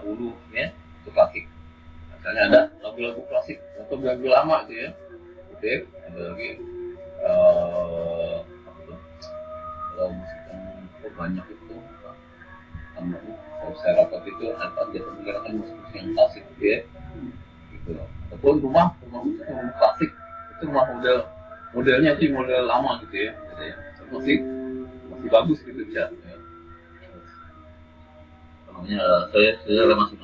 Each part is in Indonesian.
dahulu ya, itu klasik. Misalnya ada lagu-lagu klasik atau lagu lama itu ya, gitu ya. Ada lagi apa tuh, kalau musik yang banyak itu namanya saya rapat itu ada biasa menggunakan musik yang klasik gitu ya, gitu loh. Ataupun rumah musik yang klasik itu rumah modelnya sih model lama gitu ya, gitu ya. Masih bagus gitu bisa ya. Namanya saya masih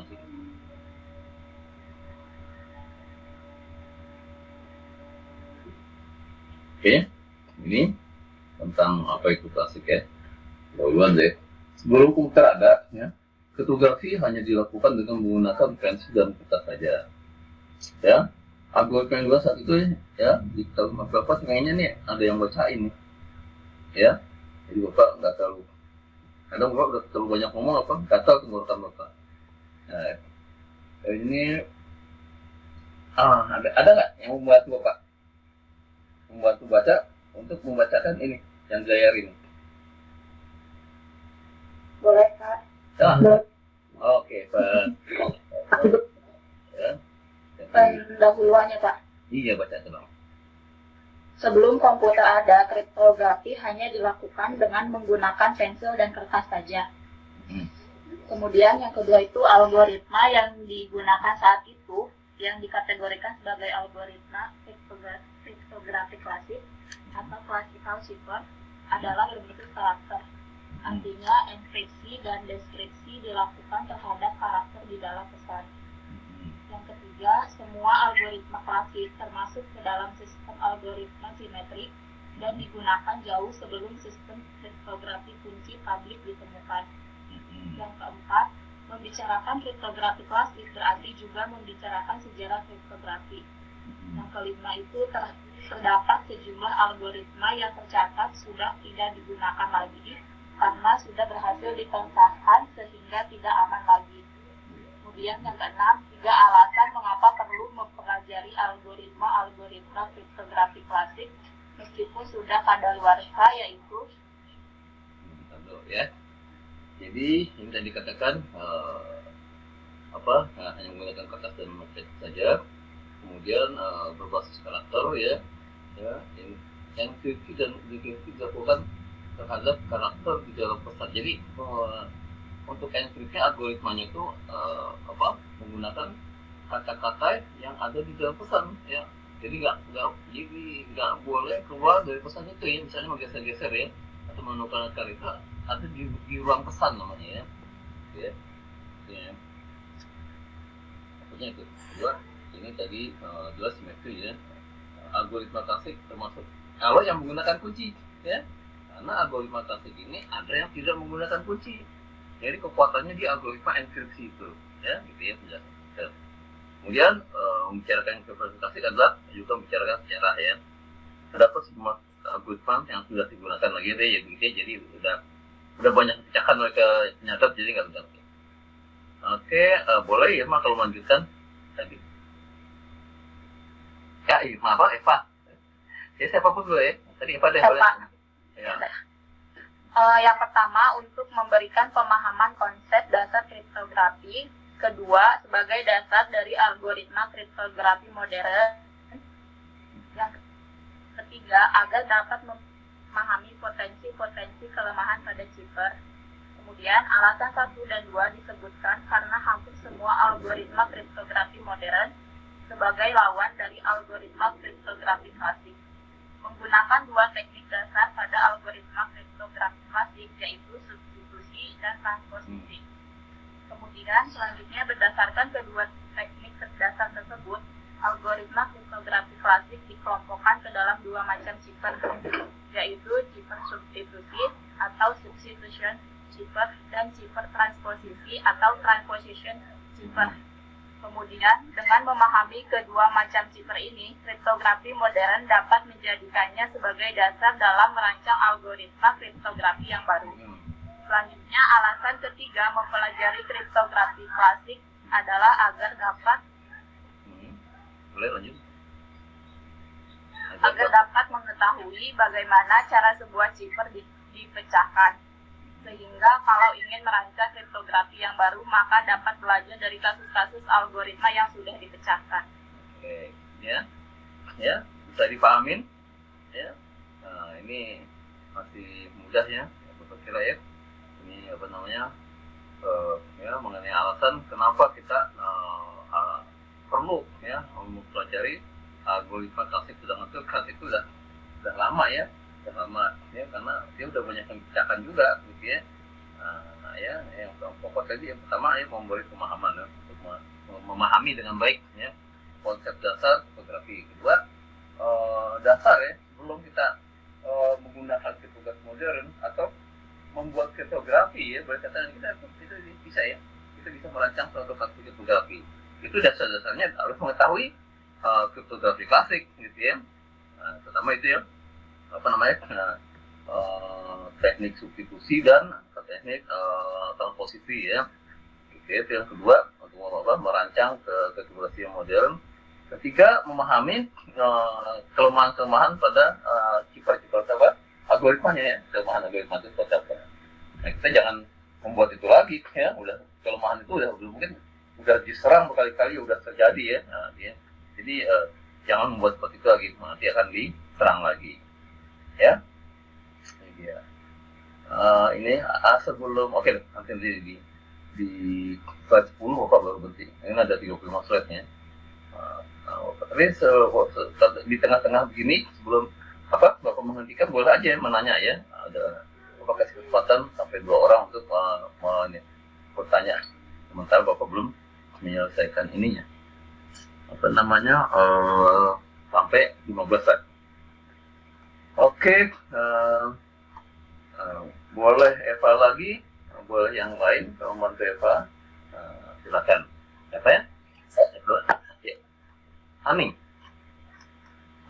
oke. Ini tentang apa itu klasik ya, dahuluan deh. Sebelum komputer ada ya, kriptografi hanya dilakukan dengan menggunakan pensil dan kertas saja ya. Algoritma yang juga saat itu ya, di tahun berapa kayaknya nih ada yang bacain nih ya, jadi bapak nggak terlalu, kadang bapak udah terlalu banyak ngomong apa gatal tenggorokan bapak. Nah, ini ada nggak yang membantu bapak, membantu baca untuk membacakan ini yang layar ini? Boleh Kak? Oke, Pak. Ya. Pendahuluannya Pak. Iya, baca dong. Sebelum komputer ada, kriptografi hanya dilakukan dengan menggunakan pensil dan kertas saja. Kemudian yang kedua itu algoritma yang digunakan saat itu, yang dikategorikan sebagai algoritma kriptografi klasik atau classical cipher, adalah berbentuk karakter. Artinya enkripsi dan deskripsi dilakukan terhadap karakter di dalam pesan. Yang ketiga, semua algoritma klasik termasuk ke dalam sistem algoritma simetrik dan digunakan jauh sebelum sistem kriptografi kunci publik ditemukan. Yang keempat, membicarakan kriptografi klasik berarti juga membicarakan sejarah kriptografi. Yang kelima itu terdapat sejumlah algoritma yang tercatat sudah tidak digunakan lagi karena sudah berhasil dipecahkan sehingga tidak aman lagi. Kemudian yang keenam, 3 alasan mengapa perlu mempelajari algoritma kriptografi klasik meskipun sudah kadaluarsa, yaitu ya. Jadi ini tadi dikatakan hanya menggunakan kertas dan mat saja, kemudian berbasis karakter ya, yang kripsi dan dekripsi dilakukan terhadap karakter di dalam pesan. Jadi untuk enkripsi algoritmanya itu menggunakan kata-kata yang ada di dalam pesan ya. Jadi nggak boleh keluar dari pesan itu ya. Misalnya menggeser-geser ya atau menukar kata ada di ruang pesan namanya ya. Ya. Maksudnya itu. Kedua, ini tadi jelas simetri ya. Algoritma klasik termasuk kalau yang menggunakan kunci ya. Karena algoritma klasik ini ada yang tidak menggunakan kunci. Jadi kekuatannya di algoritma enkripsi itu, ya, gitu ya penjelasan. Kemudian membicarakan kriptografi klasik adalah juga membicarakan sejarah ya. Terdapat semua algoritma yang sudah digunakan lagi deh, ya begitu. Jadi udah banyak pecahan mereka nyatat, jadi nggak benar. Oke, boleh ya mak kalau melanjutkan tadi. Ya, maaf Eva. Ya siapa pun dulu ya. Tadi Eva deh boleh. Ya. Yang pertama, untuk memberikan pemahaman konsep dasar kriptografi. Kedua, sebagai dasar dari algoritma kriptografi modern. Yang ketiga, agar dapat memahami potensi-potensi kelemahan pada cipher. Kemudian, alasan 1 dan 2 disebutkan karena hampir semua algoritma kriptografi modern sebagai lawan dari algoritma kriptografi klasik. Menggunakan 2 teknik dasar pada algoritma kriptografi klasik, yaitu substitusi dan transposisi. Kemudian selanjutnya berdasarkan kedua teknik dasar tersebut, algoritma kriptografi klasik dikelompokkan ke dalam 2 macam cipher, yaitu cipher substitusi atau substitution cipher dan cipher transposisi atau transposition cipher. Kemudian, dengan memahami kedua macam cipher ini, kriptografi modern dapat menjadikannya sebagai dasar dalam merancang algoritma kriptografi yang baru. Selanjutnya, alasan ketiga mempelajari kriptografi klasik adalah agar dapat mengetahui bagaimana cara sebuah cipher dipecahkan. Sehingga kalau ingin merancang kriptografi yang baru, maka dapat belajar dari kasus-kasus algoritma yang sudah dipecahkan. Oke, ya, bisa dipahamin, ya. Nah, ini masih mudah ya, Bapak kira ya. Ini apa namanya? Ya, mengenai alasan kenapa kita perlu ya mempelajari algoritma klasik, sedangkan itu klasik itu udah lama ya, karena dia udah banyak yang dipecahkan juga gitu ya. Nah, ya yang pokok tadi yang pertama ya memberi pemahaman ya, untuk memahami dengan baik ya konsep dasar kriptografi. Kedua, dasar ya sebelum kita menggunakan kriptografi modern atau membuat kriptografi ya, berkaitan kita itu bisa ya, kita bisa merancang suatu kriptografi. Itu dasar-dasarnya harus mengetahui kriptografi klasik gitu ya. Nah, pertama itu ya apa namanya teknik substitusi dan teknik transposisi ya. Gitu ya. Itu yang kedua untuk merancang kriptografi yang modern. Ketiga, memahami kelemahan-kelemahan pada cipar-cipar algoritmanya ya, kelemahan algoritma itu seperti apa. Nah, kita jangan membuat itu lagi ya, udah kelemahan itu udah mungkin udah diserang berkali-kali, udah terjadi ya. Nah, ya. Jadi jangan membuat seperti itu lagi, nanti akan diserang lagi ya. Ini sebelum nanti di slide 10 Bapak baru berhenti. Ini ada 35 slide-nya. Tapi di tengah-tengah begini sebelum Bapak menghentikan boleh aja menanya ya. Ada Bapak kasih kesempatan sampai 2 orang untuk bertanya. Sementara Bapak belum menyelesaikan ininya. Apa namanya sampai 15 slide. Oke, boleh Eva lagi, boleh yang lain kalau membantu Eva, silakan. Eva ya?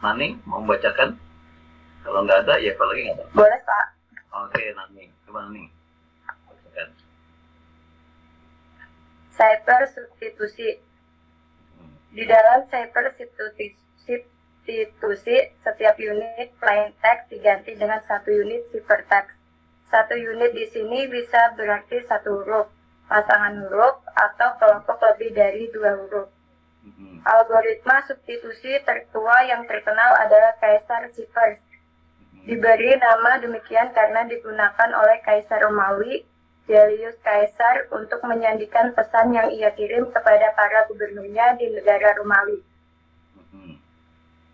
Maning mau membacakan? Kalau nggak ada, ya Eva lagi nggak ada. Boleh, Pak. Oke, Naning, coba Naning. Bacakan. Cipher substitusi. Di dalam cipher substitusi, setiap unit plain text diganti dengan 1 unit ciphertext. 1 unit di sini bisa berarti 1 huruf, pasangan huruf, atau kelompok lebih dari 2 huruf. Algoritma substitusi tertua yang terkenal adalah Kaisar Cipher. Diberi nama demikian karena digunakan oleh Kaisar Romawi, Julius Caesar, untuk menyandikan pesan yang ia kirim kepada para gubernurnya di negara Romawi.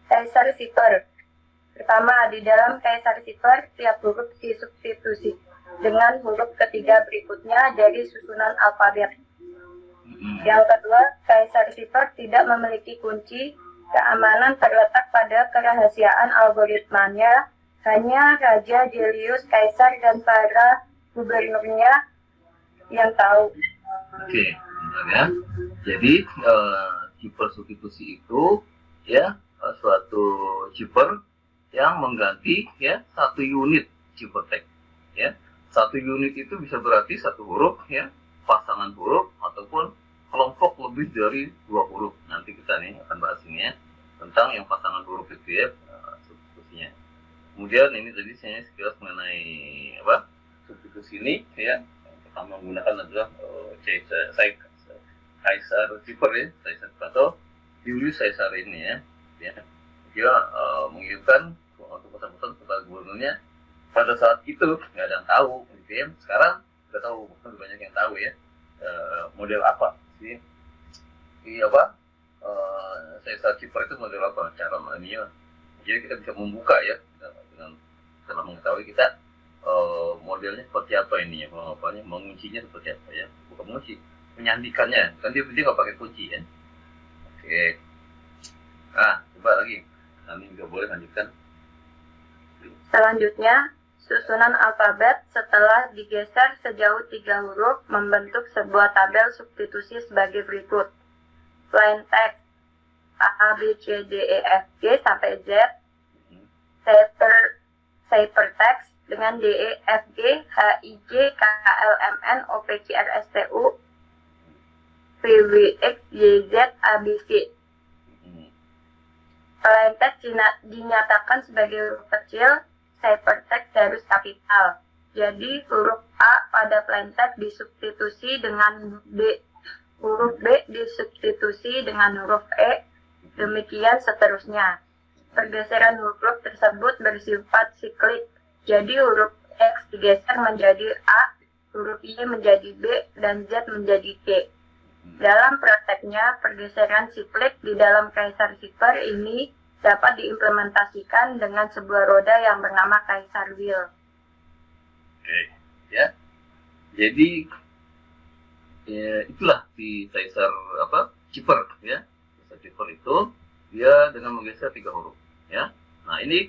Kaisar Cipher. Pertama, di dalam Kaisar Cipher, tiap huruf disubstitusi dengan huruf ketiga berikutnya dari susunan alfabet. Yang kedua, Kaisar Cipher tidak memiliki kunci. Keamanan terletak pada kerahasiaan algoritmanya. Hanya Raja Julius Caesar dan para gubernurnya yang tahu. Oke, benar ya. Jadi cipher substitusi itu ya suatu cipher yang mengganti ya 1 unit ciphertext ya. 1 unit itu bisa berarti 1 huruf ya, pasangan huruf ataupun kelompok lebih dari 2 huruf. Nanti kita nih akan bahas ini ya tentang yang pasangan huruf itu ya substitusinya. Kemudian ini tadi saya sekilas mengenai substitusi ini ya. Yang pertama menggunakan adalah Kaisar Cipher ya, Kaisar atau Julius Caesar ini ya. Dia mengirimkan untuk pesan-pesan kepada gubernurnya. Pada saat itu nggak ada yang tahu gitu ya. Sekarang udah tahu, bahkan banyak yang tahu ya model apa sih Caesar Cipher itu model apa cara mainnya. Jadi kita bisa membuka ya dengan setelah mengetahui kita modelnya seperti apa ini ya, menguncinya seperti apa ya, bukan mengunci, menyandikannya kan dia nggak pakai kunci ya. Oke, coba lagi, nanti nggak boleh lanjutkan. Selanjutnya, susunan alfabet setelah digeser sejauh 3 huruf membentuk sebuah tabel substitusi sebagai berikut. Plain text A, B, C, D, E, F, G sampai Z. Ciphertext dengan D, E, F, G, H, I, J, K, L, M, N, O, P, Q, R, S, T, U, V, W, X, Y, Z, A, B, C. Plain text dinyatakan sebagai huruf kecil, ciphertext harus kapital. Jadi huruf A pada plaintext disubstitusi dengan B, huruf B disubstitusi dengan huruf E, demikian seterusnya. Pergeseran huruf tersebut bersifat siklik, jadi huruf X digeser menjadi A, huruf Y menjadi B, dan Z menjadi T. Dalam prakteknya, pergeseran siklik di dalam Caesar zipper ini dapat diimplementasikan dengan sebuah roda yang bernama Caesar wheel. Oke, ya. Jadi itulah si Caesar zipper, ya. Caesar zipper itu dia dengan menggeser 3 huruf, ya. Nah ini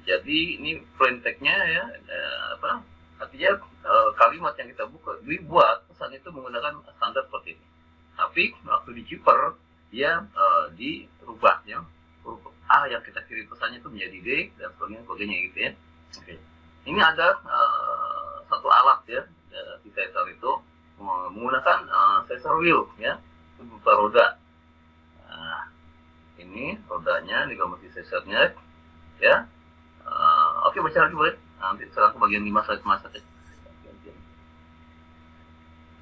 jadi ini plain text-nya ya, artinya kalimat yang kita dibuat pesan itu menggunakan standar seperti ini. Tapi waktu di zipper dia dirubah, ya. Huruf A yang kita kirim pesannya itu menjadi D dan sebagainya gitu ya. Oke. Ini ada satu alat ya di Caesar itu menggunakan Caesar wheel, ya, itu berupa roda. Nah, ini rodanya di gambar Caesarnya, ya. Oke, baca lagi boleh. Nanti sekarang ke bagian 5 saja.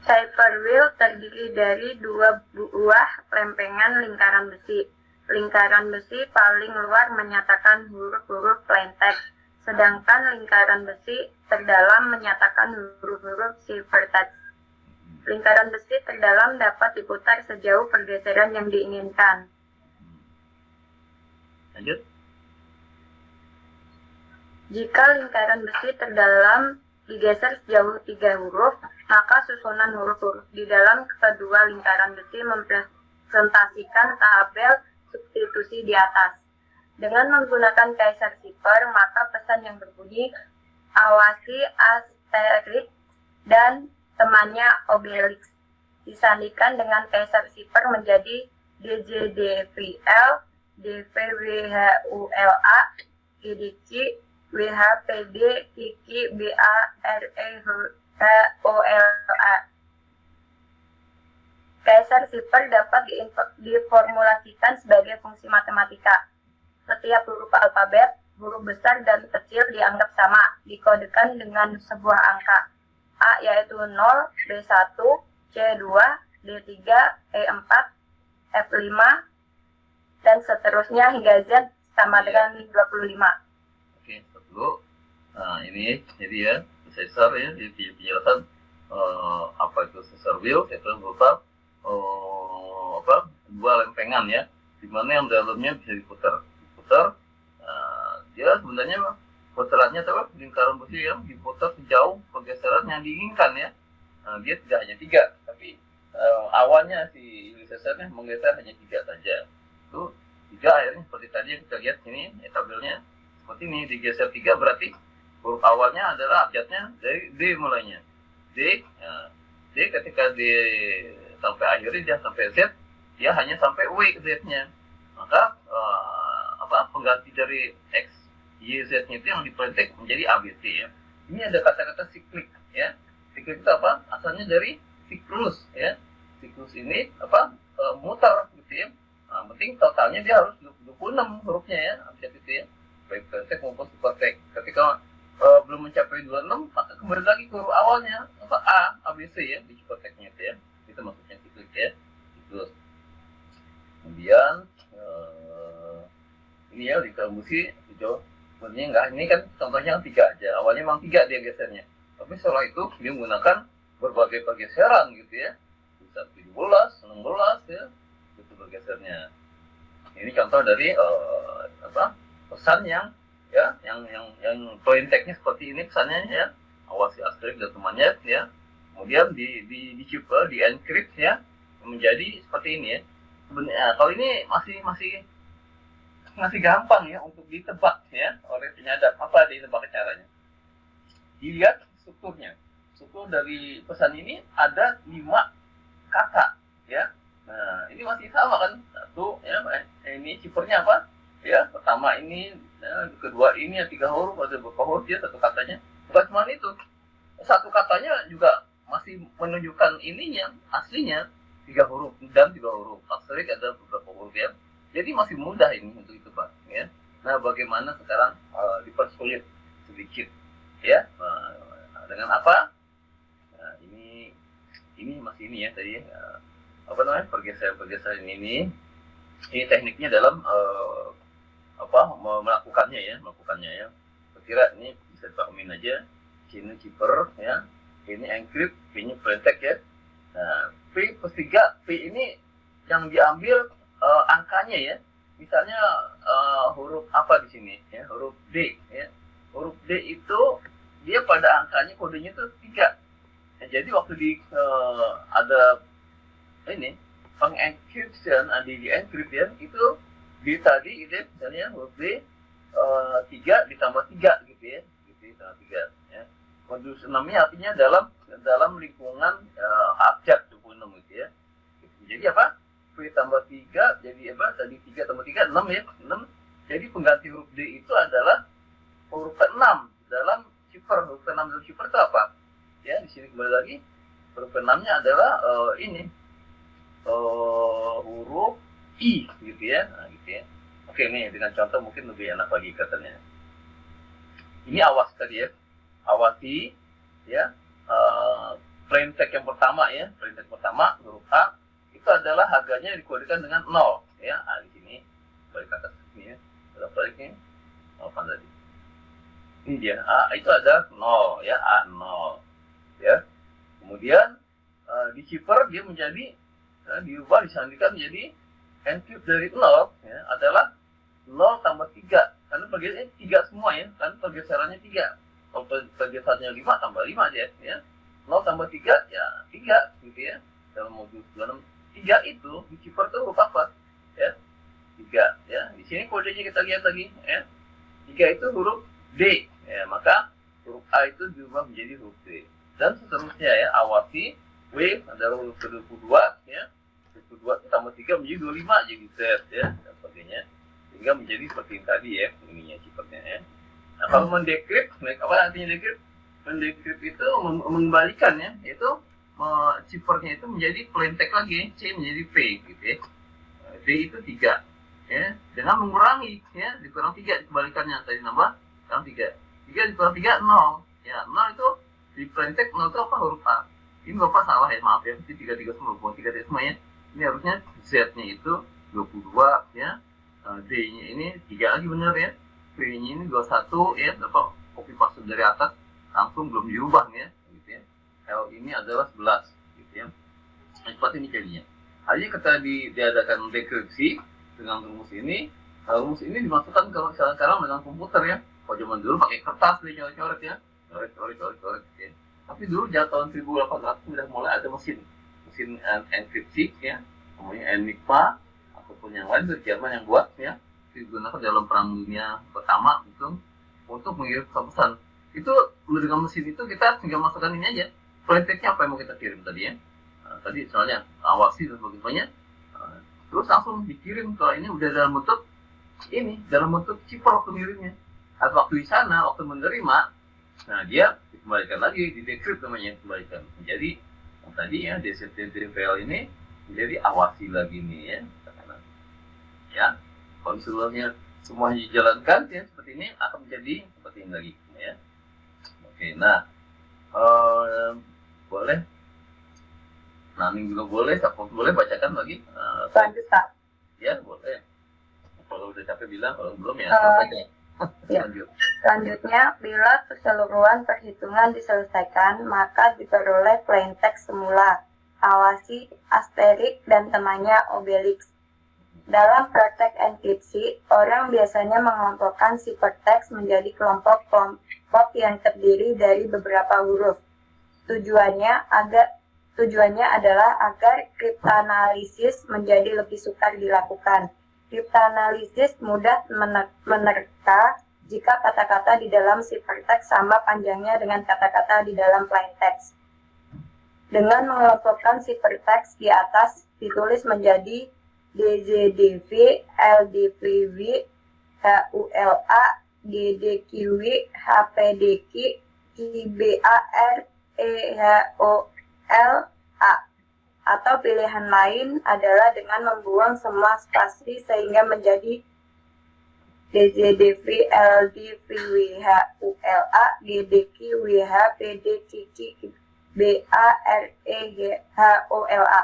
Cipher wheel terdiri dari 2 buah lempengan lingkaran besi. Lingkaran besi paling luar menyatakan huruf-huruf plaintext, sedangkan lingkaran besi terdalam menyatakan huruf-huruf ciphertext. Lingkaran besi terdalam dapat diputar sejauh pergeseran yang diinginkan. Lanjut. Jika lingkaran besi terdalam digeser sejauh 3 huruf, maka susunan huruf-huruf di dalam kedua lingkaran besi mempresentasikan tabel substitusi di atas. Dengan menggunakan Caesar zipper, maka pesan yang berbunyi awasi asterix dan temannya obelix disandingkan dengan Caesar zipper menjadi DJDVL, DVWHULA, GDQ, WHPD, Kiki, BAREHOLA. Caesar zipper dapat diformulasikan sebagai fungsi matematika. Setiap huruf alfabet, huruf besar dan kecil dianggap sama, dikodekan dengan sebuah angka. A yaitu 0, B1, C2, D3, E4, F5, dan seterusnya hingga Z sama dengan 25. Oke, dulu. Nah, ini jadi ya, Caesar ya, di penjelasan apa itu Caesar wheel, itu berupa dua lempengan ya, di mana yang dalamnya bisa diputar. Dia sebenarnya putarannya lingkaran besi yang diputar sejauh pergeseran yang diinginkan ya. Dia tidak hanya 3, tapi awalnya si Caesarnya menggeser hanya 3 saja. Itu 3 akhirnya seperti tadi yang kita lihat sini tabelnya. Seperti ini, digeser 3 berarti huruf awalnya adalah abjadnya dari D mulainya. D ketika D sampai akhirnya dia sampai Z, dia hanya sampai W Z-nya. Maka pengganti dari X, Y, Z-nya itu yang diperintah menjadi ABC ya. Ini ada kata-kata siklik ya. Siklik itu apa? Asalnya dari siklus ya. Siklus ini mutar gitu ya. Nah, penting totalnya dia harus 26 hurufnya ya, abjad itu ya. Baik plaintext maupun supertext. Ketika belum mencapai 26, maka kembali lagi ke huruf awalnya A, ABC ya di supertext-nya itu ya. Itu maksudnya siklik ya. Siklus. Kemudian ini ya di kalbusi hijau. Sebenarnya enggak, ini kan contohnya 3 aja. Awalnya memang 3 dia gesernya. Tapi setelah itu dia menggunakan berbagai pergeseran gitu ya. Bisa 17, 16 ya. Itu bergesernya. Ini contoh dari pesan yang plain text-nya seperti ini pesannya ya. Awasi asterix dan temannya ya. Kemudian di encrypt ya menjadi seperti ini ya. Sebenarnya kalau ini masih gampang ya untuk ditebak ya oleh penyadap. Apa ditebak caranya? Dilihat strukturnya. Struktur dari pesan ini ada 5 kata ya. Nah, ini masih sama kan? Satu ya, ini ciphernya apa? Ya, pertama ini, kedua ini 3 huruf, ada beberapa huruf ya satu katanya. Bukan cuma itu. Satu katanya juga masih menunjukkan ininya, aslinya 3 huruf dan 3 huruf. Asterik ada beberapa huruf ya. Jadi masih mudah ini untuk ditebak ya. Nah, bagaimana sekarang dipersulit sedikit ya dengan apa? Nah, ini masih ini ya tadi apa namanya pergeseran ini tekniknya dalam melakukannya ya. Kira ini bisa dipahamin aja. Ini keeper ya, ini encrypt, ini plain text ya. Nah, P plus 3, P ini yang diambil angkanya ya. Misalnya huruf apa di sini ya, huruf D ya. Huruf D itu dia pada angkanya kodenya itu 3. Ya, jadi waktu ada ini pengencryption, di encrypt ya, itu D tadi itu misalnya huruf D 3 ditambah 3 gitu ya, ditambah 3 ya. Modus 6-nya artinya dalam lingkungan abjad 26 gitu ya. Jadi apa? P tambah 3 jadi apa? Tadi 3 tambah 3 6 ya, 6. Jadi pengganti huruf D itu adalah huruf ke-6 dalam cipher. Huruf ke-6 dalam cipher itu apa? Ya, di sini kembali lagi huruf ke-6-nya adalah huruf I gitu ya. Nah, gitu ya. Oke, nih dengan contoh mungkin lebih enak lagi katanya. Ini awas tadi ya. Awasi ya. Plain text yang pertama ya. Plain text pertama huruf A itu adalah harganya dikodekan dengan 0 ya. Di sini balik ke atas ini ya. Baliknya apa tadi? Ini dia. A itu ada 0 ya, A0 ya. Kemudian di cipher dia menjadi diubah disandikan menjadi encrypt dari 0 ya, adalah 0 tambah 3 karena pergeserannya 3 semua ya, kan pergeserannya 3. Kalau pergeserannya 5 tambah 5 aja ya. 0 tambah 3 ya 3 gitu ya. Dalam modul 26 3 itu di cipher itu huruf apa ya? 3 ya. Di sini kodenya kita lihat lagi ya. 3 itu huruf D ya, maka huruf A itu diubah menjadi huruf D dan seterusnya ya. Awasi W adalah huruf ke-22 ya. 22 tambah 3 menjadi 25 jadi Z ya dan sebagainya sehingga menjadi seperti yang tadi ya ininya ciphernya ya. Nah, kalau mendekrypt, apa artinya dekrypt? Mendekrypt itu mengembalikan ya, yaitu ciphernya itu menjadi plain text lagi, C menjadi P gitu ya. D itu 3 ya, dengan mengurangi ya, dikurang 3 dikembalikannya tadi nambah sekarang 3 dikurang 3 0 ya. 0 itu di plain text 0 itu apa? Huruf A. Ini Bapak salah ya, maaf ya, mesti 33 semua, bukan 33 semua ya. Ini harusnya Z-nya itu 22 ya, D-nya ini 3 lagi benar ya, P-nya ini 21 ya, dapat copy paste dari atas langsung belum diubah ya, gitu ya. L ini adalah 11 gitu ya. Nah, seperti ini jadinya. Hanya ketika diadakan dekripsi dengan rumus ini dimasukkan kalau sekarang dengan komputer ya. Kalau zaman dulu pakai kertas coret-coret ya, coret ya. Tapi dulu tahun 1800 sudah mulai ada mesin enkripsi ya, namanya Enigma ataupun yang lain dari Jerman yang buat ya, digunakan dalam perang dunia pertama itu untuk mengirim pesan. Itu dengan mesin itu kita tinggal masukkan ini aja, plain text-nya apa yang mau kita kirim tadi ya. Tadi soalnya awasi dan sebagainya, terus langsung dikirim ke ini udah dalam bentuk cipher waktu ngirimnya. Atau waktu di sana waktu menerima, nah dia dikembalikan lagi, di decrypt namanya, dikembalikan menjadi yang tadi ya, DCTTVL ini menjadi awasi lagi nih ya. Ya, kalau sebelumnya semuanya dijalankan ya seperti ini akan menjadi seperti ini lagi ya. Oke, nah boleh, Naning juga boleh, Sapon boleh bacakan lagi. Lanjut Pak. Ya boleh. Kalau udah capek bilang, kalau belum ya selesai. Ya. Selanjutnya, bila keseluruhan perhitungan diselesaikan, maka diperoleh plain text semula, awasi, asterik, dan temannya obelix. Dalam praktek enkripsi, orang biasanya mengelompokkan ciphertext menjadi kelompok-kelompok yang terdiri dari beberapa huruf. Tujuannya adalah agar kriptanalisis menjadi lebih sukar dilakukan. Kriptanalisis mudah menerka jika kata-kata di dalam ciphertext sama panjangnya dengan kata-kata di dalam plain text. Dengan mengelompokkan ciphertext di atas ditulis menjadi DZDV, LDVV, HULA, GDQW, HPDQ, IBAR, EHOLA. Atau pilihan lain adalah dengan membuang semua spasi sehingga menjadi DZDV LDVWH ULA GDQ WH PD Kiki BAREGH OLA.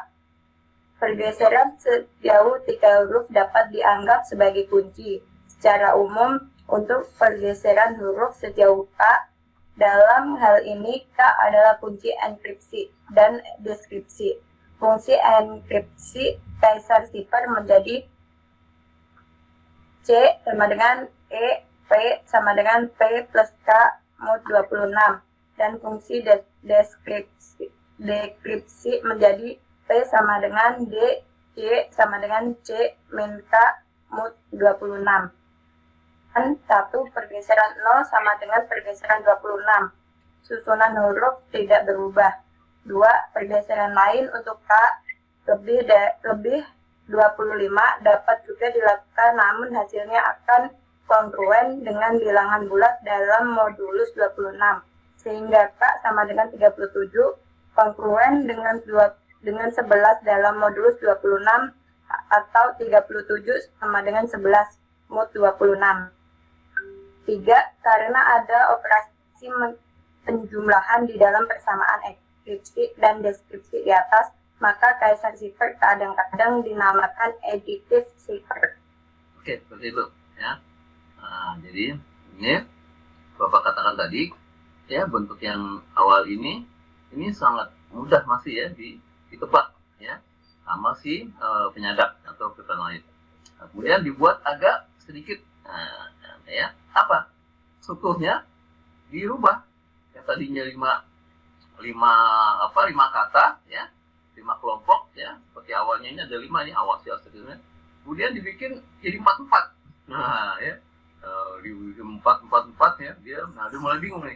Pergeseran sejauh 3 huruf dapat dianggap sebagai kunci. Secara umum, untuk pergeseran huruf sejauh K, dalam hal ini K adalah kunci enkripsi dan deskripsi. Fungsi enkripsi Caesar Cipher menjadi C sama dengan E, P sama dengan P plus K mod 26. Dan fungsi dekripsi menjadi P sama dengan D, C sama dengan C min K mod 26. Dan 1 pergeseran 0 sama dengan pergeseran 26. Susunan huruf tidak berubah. 2 pergeseran lain untuk K lebih 25 dapat juga dilakukan, namun hasilnya akan kongruen dengan bilangan bulat dalam modulus 26. Sehingga K sama dengan 37 kongruen dengan 11 dalam modulus 26 atau 37 sama dengan 11 mod 26. 3. Karena ada operasi penjumlahan di dalam persamaan enkripsi dan deskripsi di atas, maka Caesar Cipher kadang-kadang dinamakan additive cipher. Oke, seperti itu ya. Nah, jadi ini Bapak katakan tadi ya, bentuk yang awal ini sangat mudah masih ya ditebak ya sama si penyadap atau kryptonite. Nah, kemudian dibuat agak sedikit ya apa strukturnya dirubah, yang tadinya 5 kata ya, 5 kelompok ya, seperti awalnya ini ada 5 nih awal sebenarnya, kemudian dibikin jadi 4 nah ya dibikin 4 ya, dia mulai bingung 4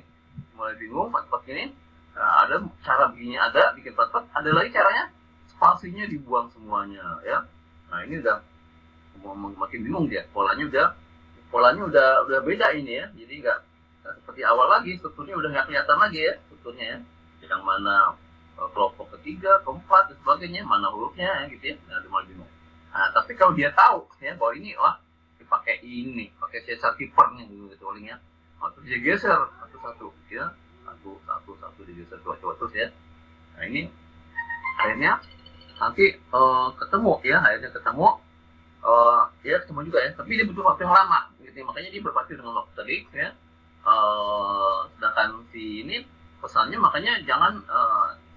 ini. Nah, ada cara begini, ada bikin 4 ada lagi caranya spasinya dibuang semuanya ya. Nah ini udah makin bingung dia, polanya udah beda ini ya, jadi nggak seperti awal lagi, strukturnya udah nggak kelihatan lagi ya strukturnya ya, yang mana kelompok ketiga, keempat dan sebagainya, mana hurufnya ya, gitu ya. Nah, dia mulai bingung. Nah, tapi kalau dia tahu ya bahwa ini dipakai pakai Caesar Cipher nih gitu palingnya, terus dia geser satu-satu ya, satu digeser dua terus ya. Nah ini akhirnya nanti ketemu ya juga ya, tapi dia butuh waktu yang lama gitu, makanya dia berpasti dengan waktu tadi ya. Sedangkan si ini pesannya makanya jangan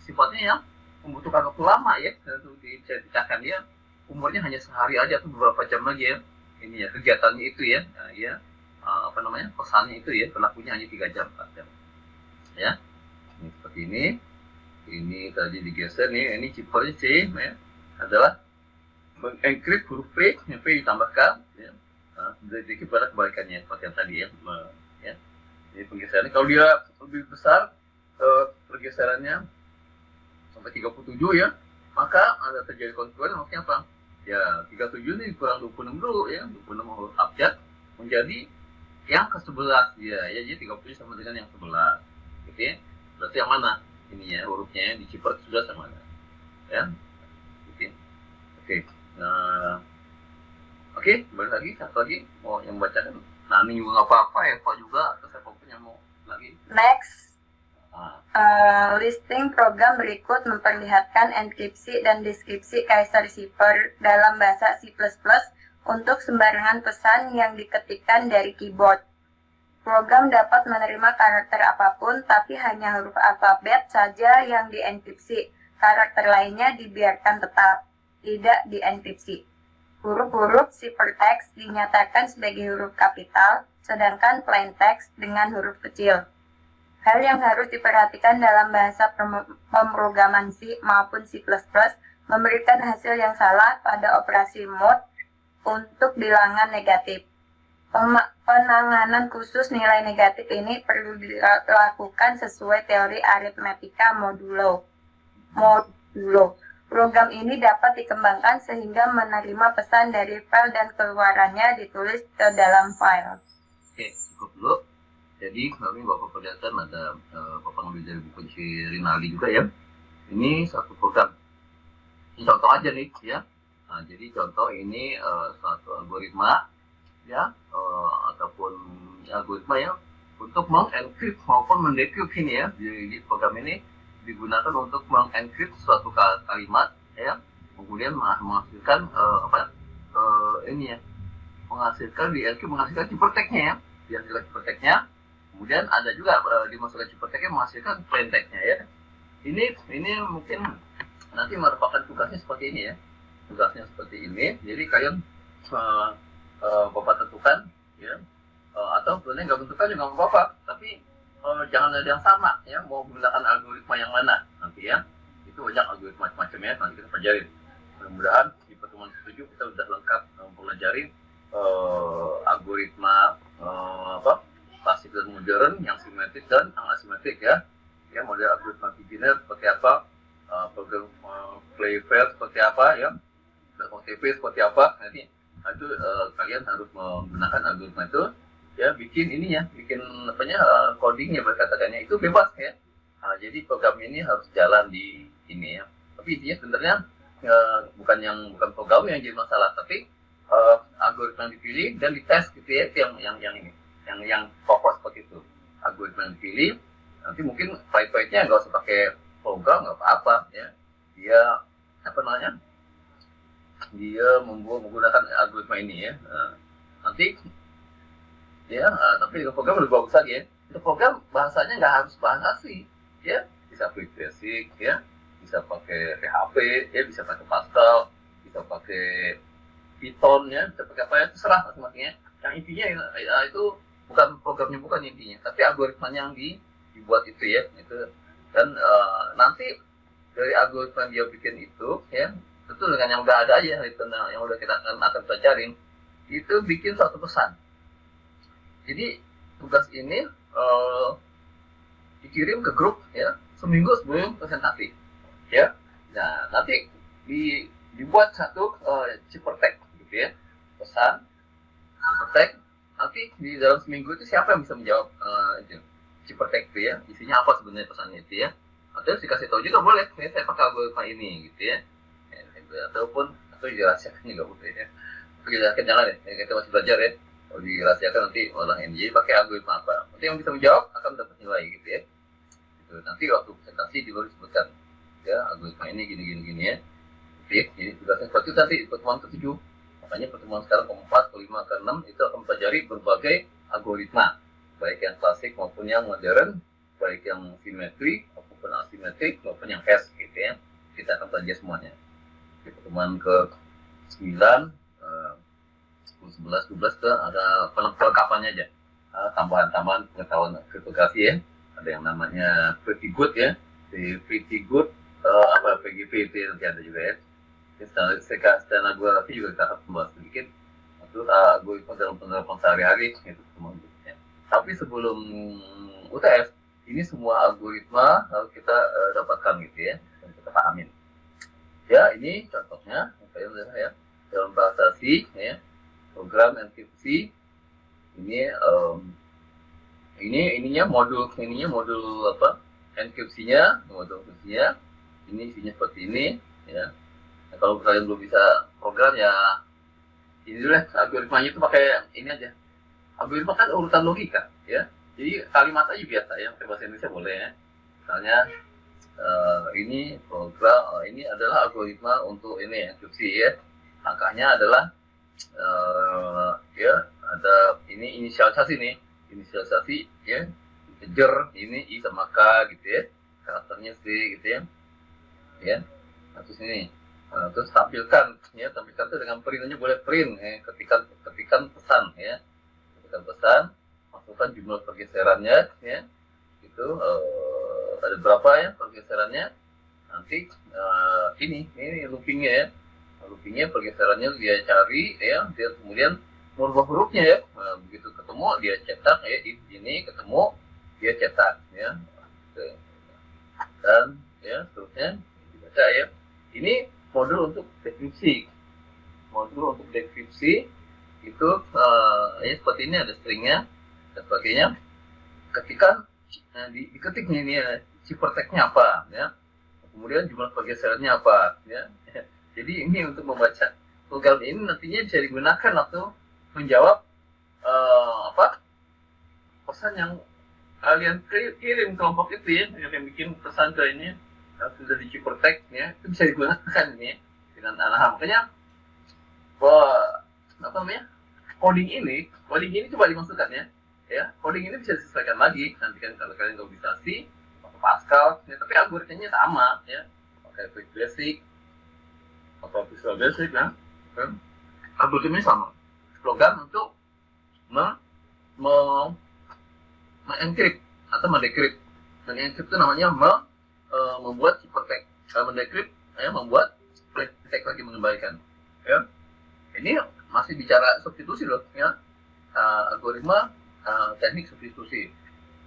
sifatnya yang membutuhkan waktu lama ya, untuk diceritakan dia umurnya hanya sehari aja atau beberapa jam lagi ya, ini ya kegiatannya itu ya, pesannya itu ya berlakunya hanya 3 jam 4 jam ya. Ini seperti ini tadi digeser nih, ini ciphernya C ya, adalah mengencrypt huruf P, yang P ditambahkan ya. Nah, sedikit pada kebalikannya seperti yang tadi ya. Jadi pergeserannya kalau dia lebih besar, pergeserannya sampai 37 ya, maka ada terjadi konfiguran, maksudnya apa? Ya 37 ini kurang 26 dulu ya, 26 huruf abjad menjadi yang ke-11 ya, jadi 37 sama dengan yang 11 gitu ya. Berarti yang mana ini ya hurufnya di cipher sudah sama mana ya, gitu. Nah, balik lagi satu lagi yang bacakan. Nah ini juga nggak apa-apa ya, Pak juga atau siapa pun yang mau lagi. Next, listing program berikut memperlihatkan enkripsi dan deskripsi Caesar Cipher dalam bahasa C++ untuk sembarangan pesan yang diketikkan dari keyboard. Program dapat menerima karakter apapun, tapi hanya huruf alfabet saja yang dienkripsi. Karakter lainnya dibiarkan tetap, tidak dienkripsi. Huruf-huruf ciphertext dinyatakan sebagai huruf kapital, sedangkan plaintext dengan huruf kecil. Hal yang harus diperhatikan dalam bahasa pemrograman C maupun C++ memberikan hasil yang salah pada operasi mode untuk bilangan negatif. Penanganan khusus nilai negatif ini perlu dilakukan sesuai teori aritmetika modulo. Program ini dapat dikembangkan sehingga menerima pesan dari file dan keluarannya ditulis ke dalam file. Oke, cukup dulu. Jadi kami Bapak perlihatkan ada Bapak ngambil dari buku Rinaldi juga ya. Ini satu program. Ini contoh aja nih ya. Nah, jadi contoh ini suatu algoritma ya ataupun algoritma ya untuk mengencrypt maupun mendecrypt ini ya. Di program ini digunakan untuk mengencrypt suatu kalimat ya, kemudian menghasilkan ini ya, menghasilkan ciphertext-nya ya, dihasilkan ciphertext-nya. Kemudian ada juga dimasukkan ciphertext-nya menghasilkan plain text-nya ya. Ini mungkin nanti merupakan tugasnya seperti ini ya, tugasnya seperti ini. Jadi kalian Bapak tentukan ya, atau sebenarnya nggak tentukan juga nggak apa-apa, tapi jangan ada yang sama ya, mau menggunakan algoritma yang mana nanti ya. Itu banyak algoritma macam-macam ya, nanti kita pelajarin. Mudah-mudahan di pertemuan ke-7 kita sudah lengkap mempelajari algoritma klasik dan modern, yang simetrik dan yang asimetrik ya. Ya, model algoritma beginner seperti apa, program playfair seperti apa ya, dan OTP seperti apa. Nanti itu kalian harus menggunakan algoritma itu ya, bikin ininya, bikin codingnya berkatakannya itu bebas ya. Jadi program ini harus jalan di ini ya. Tapi intinya sebenarnya bukan program yang jadi masalah, tapi algoritma yang dipilih dan dites gitu ya, itu yang ini, yang pokok seperti itu. Algoritma yang dipilih, nanti mungkin pahit-pahitnya nggak usah pakai program, nggak apa-apa ya. Dia menggunakan algoritma ini ya. Nanti ya, tapi dengan program lebih bagus lagi ya. Untuk program bahasanya nggak harus bahasa asli ya, bisa basic ya, bisa pakai PHP ya, bisa pakai Pascal, bisa pakai Python ya, bisa pakai apa ya, terserah masing-masingnya. Yang intinya itu bukan programnya, bukan intinya, tapi algoritmanya yang dibuat itu ya, itu. Dan nanti dari algoritma yang dia bikin itu ya, tentu dengan yang udah ada aja itu, yang udah kita akan pelajarin, itu bikin satu pesan. Jadi tugas ini dikirim ke grup ya, seminggu sebelum presentasi ya. Nah, nanti dibuat satu ciphertext gitu ya, pesan ciphertext. Nanti di dalam seminggu itu siapa yang bisa menjawab ciphertext itu ya, isinya apa sebenarnya pesannya itu ya. Atau dikasih tahu juga boleh, saya pakai algoritma ini gitu ya. Atau dirahasiakan juga boleh ya. Dirahasiakan jangan ya, kita masih belajar ya. Kalau dirahasiakan nanti orang ini pakai algoritma apa, nanti yang bisa menjawab akan dapat nilai gitu ya. Gitu. Nanti waktu presentasi juga disebutkan ya, algoritma ini gini ya. Jadi tugasnya seperti itu nanti pertemuan ke-7. Makanya pertemuan sekarang ke-4, ke-5, ke-6 itu akan mempelajari berbagai algoritma, baik yang klasik maupun yang modern, baik yang simetrik maupun asimetrik maupun yang hash gitu ya. Kita akan pelajari semuanya. Di pertemuan ke-9, 10, 11, 12 itu ada pelengkapannya aja, tambahan-tambahan pengetahuan kriptografi ya. Ada yang namanya pretty good ya, di pretty good PGP itu nanti ada juga ya. Stenografi juga kita akan membahas sedikit. Terus algoritma dalam penerapan sehari-hari itu semuanya. Tapi sebelum UTS, ini semua algoritma harus kita dapatkan gitu ya, dan kita pahamin. Ya, ini contohnya kalian lihat ya, dalam bahasa C ya, program enkripsi ininya modul enkripsinya, ini isinya seperti ini ya. Nah, kalau kalian belum bisa program ya, ini dulu ya, algoritmanya itu pakai ini aja. Algoritma kan urutan logika ya, jadi kalimat aja biasa ya, pakai bahasa Indonesia boleh ya. Misalnya ini program, ini adalah algoritma untuk ini enkripsi ya. Angkanya adalah ya, ada ini inisialisasi ya, integer ini I sama K gitu ya, karakternya C gitu ya. Ya, terus ini terus tampilkan itu dengan printnya, boleh print ya, ketikan pesan ya, ketikan pesan, masukkan jumlah pergeserannya ya, itu ada berapa ya pergeserannya, nanti ini loopingnya ya, loopingnya pergeserannya dia cari ya, dia kemudian merubah hurufnya ya. Nah, begitu ketemu dia cetak ya, ini ketemu dia cetak ya, dan ya seterusnya dibaca ya. Ini modul untuk dekripsi. Itu ya seperti ini, ada stringnya dan sebagainya. Ketika diketik ini ya, ciphertext-nya apa ya, kemudian jumlah pergeserannya apa ya. Jadi ini untuk membaca program ini nantinya bisa digunakan waktu menjawab pesan yang kalian kirim kelompok itu ya, yang bikin pesan ke ini sudah di super text ya, itu bisa digunakan ini ya, dengan makanya coding ini coba dimasukkan ya coding ini bisa disesuaikan lagi nanti kan kalau kalian improvisasi pakai Pascal ya, tapi algoritmanya sama ya, pakai Quick Basic atau Visual Basic ya, kan algoritmanya sama, program untuk mengencrypt atau mendecrypt. Mengencrypt itu namanya membuat ciphertext. Kalau mendecrypt membuat teks lagi mengembalikan. Ya. Ini masih bicara substitusi loh ya. Algoritma teknik substitusi.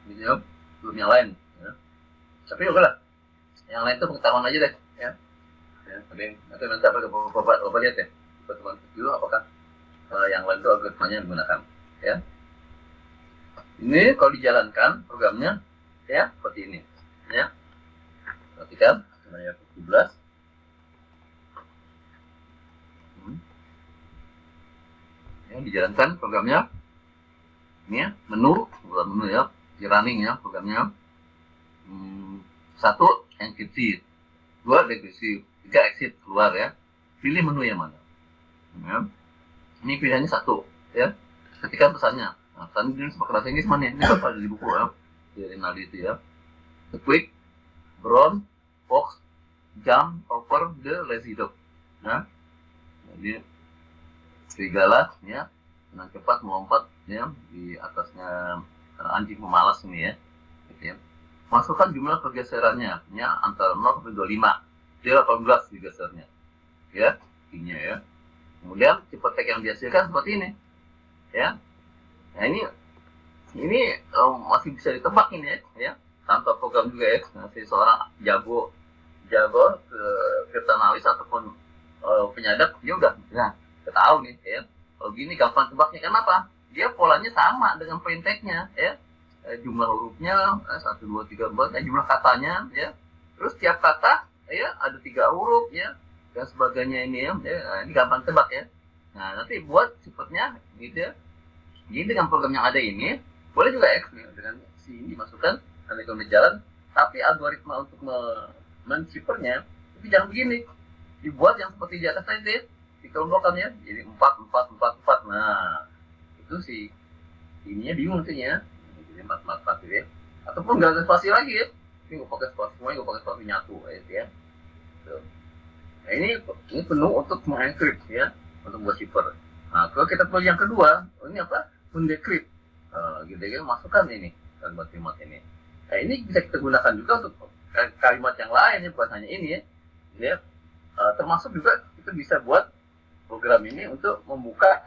Ini ya, belum yang lain ya. Tapi oke lah. Yang lain itu pengetahuan aja deh ya. Ya, nanti apa Bapak lihat ya. Pertemuan dulu apakah yang lain itu algoritmanya digunakan ya. Ini kalau dijalankan programnya ya seperti ini ya. Perhatikan ayat 17. Ya, dijalankan programnya. Ini ya, menu ya, di running ya programnya. 1 enkripsi, 2 dekripsi, 3 exit keluar ya. Pilih menu yang mana. Ya. Ini pilihannya 1 ya. Ketika pesannya. Nah, pesan ini sepakai bahasa Inggris mana? Ini apa ada di buku ya? Di Rinaldi itu ya. The quick, brown, fox, jump over the lazy dog. Nah, jadi serigala ya, dengan cepat melompat ya di atasnya anjing pemalas ini ya. Gitu ya. Masukkan jumlah pergeserannya ya antara 0 sampai 25. Dia 18 digesernya. Ya, ininya ya. Kemudian ciphertext yang dihasilkan seperti ini. Ya. Nah ini masih bisa ditebak ini ya, tanpa program juga ya. Nanti seorang jago kriptanalis ataupun penyadap dia udah tahu nih ya. Kalau gini gampang tebaknya, kenapa? Dia polanya sama dengan plain text-nya ya. Jumlah hurufnya 1, 2, 3, 4, jumlah katanya ya. Terus tiap kata ya ada 3 huruf ya dan sebagainya ini ya. Ini gampang tebak ya. Nah, nanti buat sifatnya gitu ya. Jadi dengan program yang ada ini, boleh juga X nih, dengan si ini dimasukkan, nanti kalau jalan, tapi algoritma untuk menciphernya, tapi jangan begini, dibuat yang seperti di atas tadi, dikelompokkannya, jadi 4, 4, 4, 4, nah, itu si ininya bingung nantinya, jadi 4, 4, 4 gitu ya, ataupun nggak ada spasi lagi ya, ini gue pakai spasi semuanya, gue pakai spasi nyatu, gitu ya. Nah ini penuh untuk mengencrypt ya, untuk buat cipher. Nah, kalau kita pilih yang kedua, ini apa? Mendecrypt, gitu ya, masukkan ini kalimat-kalimat ini. Nah, ini bisa kita gunakan juga untuk kalimat yang lain ya, bukan hanya ini ya. Termasuk juga kita bisa buat program ini untuk membuka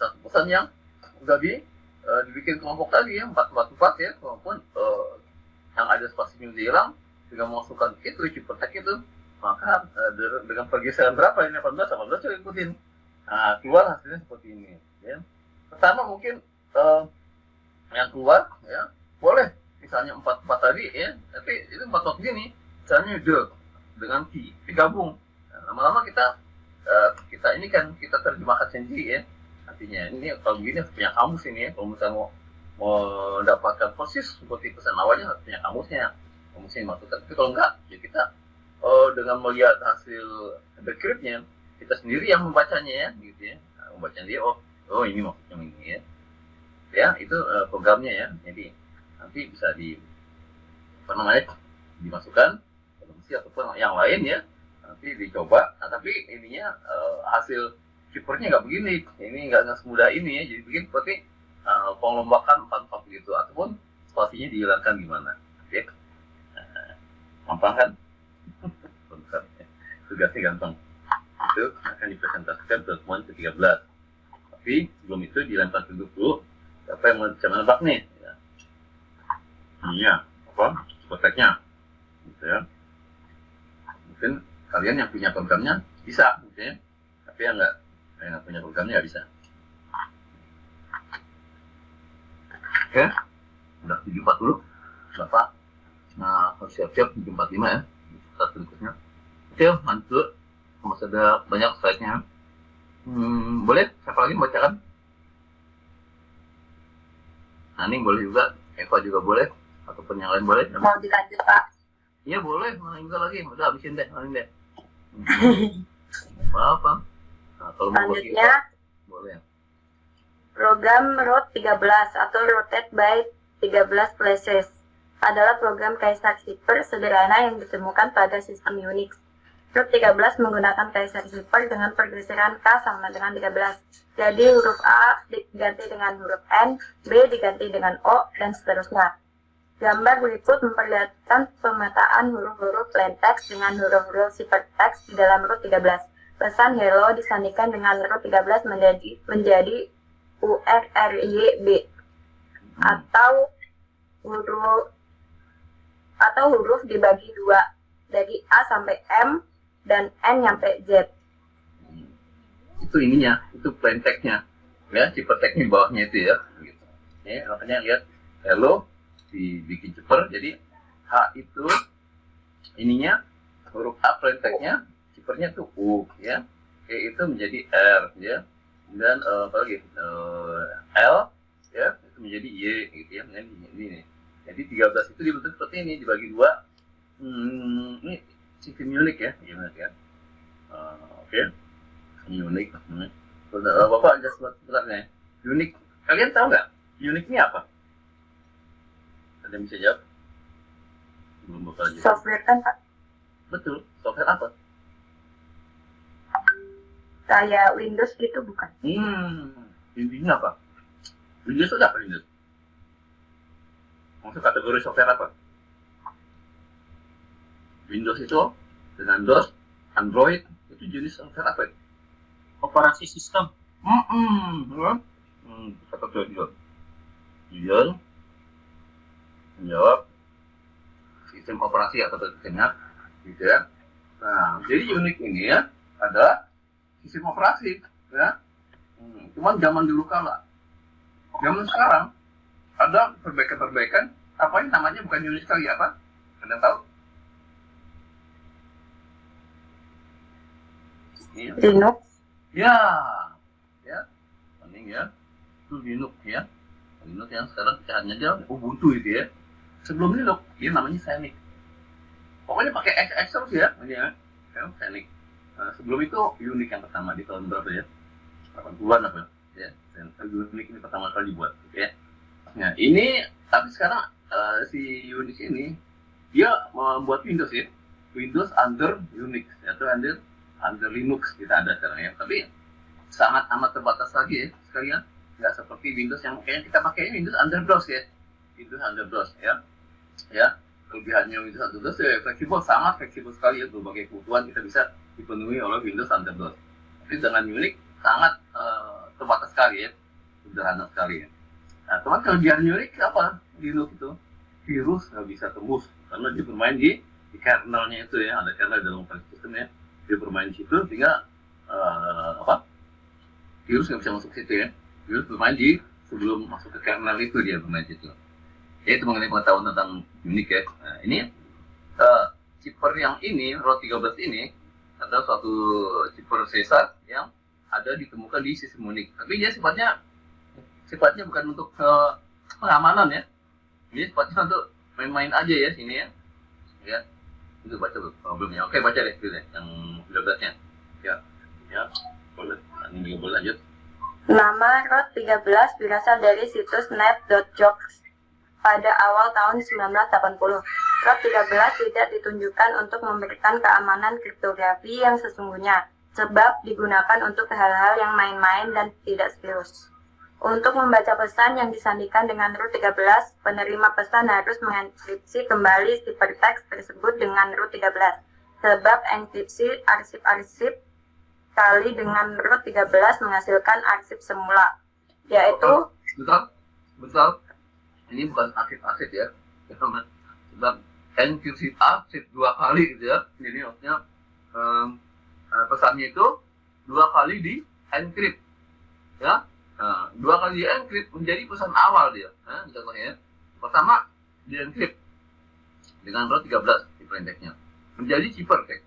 satu pesan yang udah dibikin kelompok tadi ya, 4 ya, walaupun yang ada spasinya udah hilang, dengan memasukkan itu ciphertext itu, maka dengan pergeseran berapa ini 18 coba ikutin. Nah, keluar hasilnya seperti ini ya. Pertama mungkin yang keluar ya boleh misalnya 4 tadi ya, tapi itu 4 begini misalnya dengan T digabung. Nah, lama-lama kita ini kan kita terjemahkan sendiri ya, artinya ini kalau begini punya kamus ini ya. Kalau misalnya mau mendapatkan persis seperti pesan awalnya harus punya kamusnya dimasukkan. Tapi kalau enggak ya kita dengan melihat hasil decryptnya kita sendiri yang membacanya ya gitu ya. Nah, membacanya dia oh ini maksudnya ini ya. Ya, itu programnya ya. Jadi nanti bisa dimasukkan fungsi ataupun yang lain ya. Nanti dicoba. Nah, tapi ininya hasil ciphernya nggak begini. Ini nggak semudah ini ya. Jadi begini seperti pengelombakan 4 gitu ataupun spasinya dihilangkan gimana. Oke. Gampang kan? Tugasnya gampang. Itu akan dipresentasikan pertemuan ke-13. Tapi sebelum itu dilempar dulu siapa yang mau bisa menebak nih ya. Iya apa ciphertext-nya gitu ya. Mungkin kalian yang punya programnya bisa gitu ya, tapi yang nggak punya programnya nggak bisa. Oke, udah 7.40 Bapak. Nah, harus siap-siap 7.45 ya kita berikutnya. Oke, mantul. Masih ada banyak slide-nya. Boleh siapa lagi membacakan? Naning boleh juga, Eva juga boleh, ataupun yang lain boleh. Mau dilanjut Pak? Iya boleh, Naning juga lagi, udah habisin deh, Naning deh. Apa? Nah, kalau mau bagi Selanjutnya, boleh. program Root 13 atau Rotate by 13 Places adalah program Kaisar Shipper sederhana yang ditemukan pada sistem Unix. Root 13 menggunakan Kaisar Shipper dengan pergeseran K sama dengan 13. Jadi huruf A diganti dengan huruf N, B diganti dengan O, dan seterusnya. Gambar berikut memperlihatkan pemetaan huruf-huruf plaintext dengan huruf-huruf ciphertext di dalam Root 13. Pesan hello disandingkan dengan Root 13 menjadi URRYB atau huruf dibagi dua dari A sampai M dan N sampai Z. Itu ininya, itu plain text-nya, ya, ciphertext di bawahnya itu ya, gitu. Ya, makanya lihat hello dibikin ceper, jadi H itu ininya huruf A plain text-nya, ciphernya tuh U, ya, E itu menjadi R, ya, dan apa lagi L, ya, itu menjadi Y, gitu ya, menjadi ini nih. Jadi 13 itu dibentuk seperti ini, dibagi dua. Ini sistem unik ya, gimana ya? Oke. Ini unik. Bapak aja sebenarnya. Unik. Kalian tahu nggak? Unik ini apa? Ada yang bisa jawab? Belum Bapak aja. Software kan Pak? Betul. Software apa? Kayak Windows gitu bukan? Intinya apa? Windows itu apa Windows? Maksud kategori software apa? Windows itu dengan DOS, Android itu jenis software apa? Operasi sistem. Kata jujur, menjawab sistem operasi atau sistemnya, gitu ya. Nah, jadi unik ini ya adalah sistem operasi, ya. Cuman zaman dulu kala, zaman sekarang ada perbaikan-perbaikan, apa yang namanya bukan Unix lagi apa? Ada yang tahu? Iya. Linux. Ya, penting ya. Itu Linux ya. Linux yang sekarang pecahannya aja Ubuntu itu ya. Sebelum Linux dia namanya Xenix. Pokoknya pakai X terus ya, ini ya. Xenix. Nah, sebelum itu Unix yang pertama di tahun berapa ya? 80-an apa ya? Unix ini pertama kali dibuat, oke ya. Nah, ini tapi sekarang si Unix ini dia membuat Windows ya. Windows under Unix atau under Linux kita ada sekarang ya. Tapi sangat amat terbatas lagi ya sekalian. Nggak seperti Windows yang kayaknya kita pakai Windows under DOS ya. Windows under DOS ya. Ya, kelebihannya Windows under DOS ya fleksibel, sangat fleksibel sekali ya, berbagai kebutuhan kita bisa dipenuhi oleh Windows under DOS. Tapi dengan Unix sangat terbatas sekali ya, sederhana sekali ya. Nah, teman kelebihan Unix apa? Linux itu virus nggak bisa tembus karena dia bermain di kernelnya itu ya, ada kernel dalam operasi sistemnya, dia bermain di situ sehingga virus nggak bisa masuk ke situ ya. Virus bermain di sebelum masuk ke kernel itu dia bermain di situ. Ya, itu mengenai pengetahuan tentang Unix ya. Nah, ini chipper yang ini, Root 13 ini adalah suatu chipper Caesar yang ada ditemukan di sistem Unix. Tapi dia sifatnya bukan untuk pengamanan ya. Ini sifatnya untuk main-main aja ya sini ya. Ya, itu baca problemnya. Oke, baca deh dulu deh yang 13-nya. Ya, boleh. Ini juga boleh lanjut. Nama Root 13 berasal dari situs net.jocks pada awal tahun 1980. Root 13 tidak ditunjukkan untuk memberikan keamanan kriptografi yang sesungguhnya, sebab digunakan untuk hal-hal yang main-main dan tidak serius. Untuk membaca pesan yang disandikan dengan Root 13, penerima pesan harus mengenkripsi kembali ciphertext tersebut dengan Root 13, sebab enkripsi arsip-arsip kali dengan Root 13 menghasilkan arsip semula, yaitu Betul. Ini bukan arsip ya. Sebab enkripsi arsip 2 kali gitu ya. Jadi maksudnya pesannya itu 2 kali di encrypt ya. 2 kali di encrypt menjadi pesan awal dia. Contohnya pertama di encrypt dengan Root 13 di plaintext-nya menjadi ciphertext.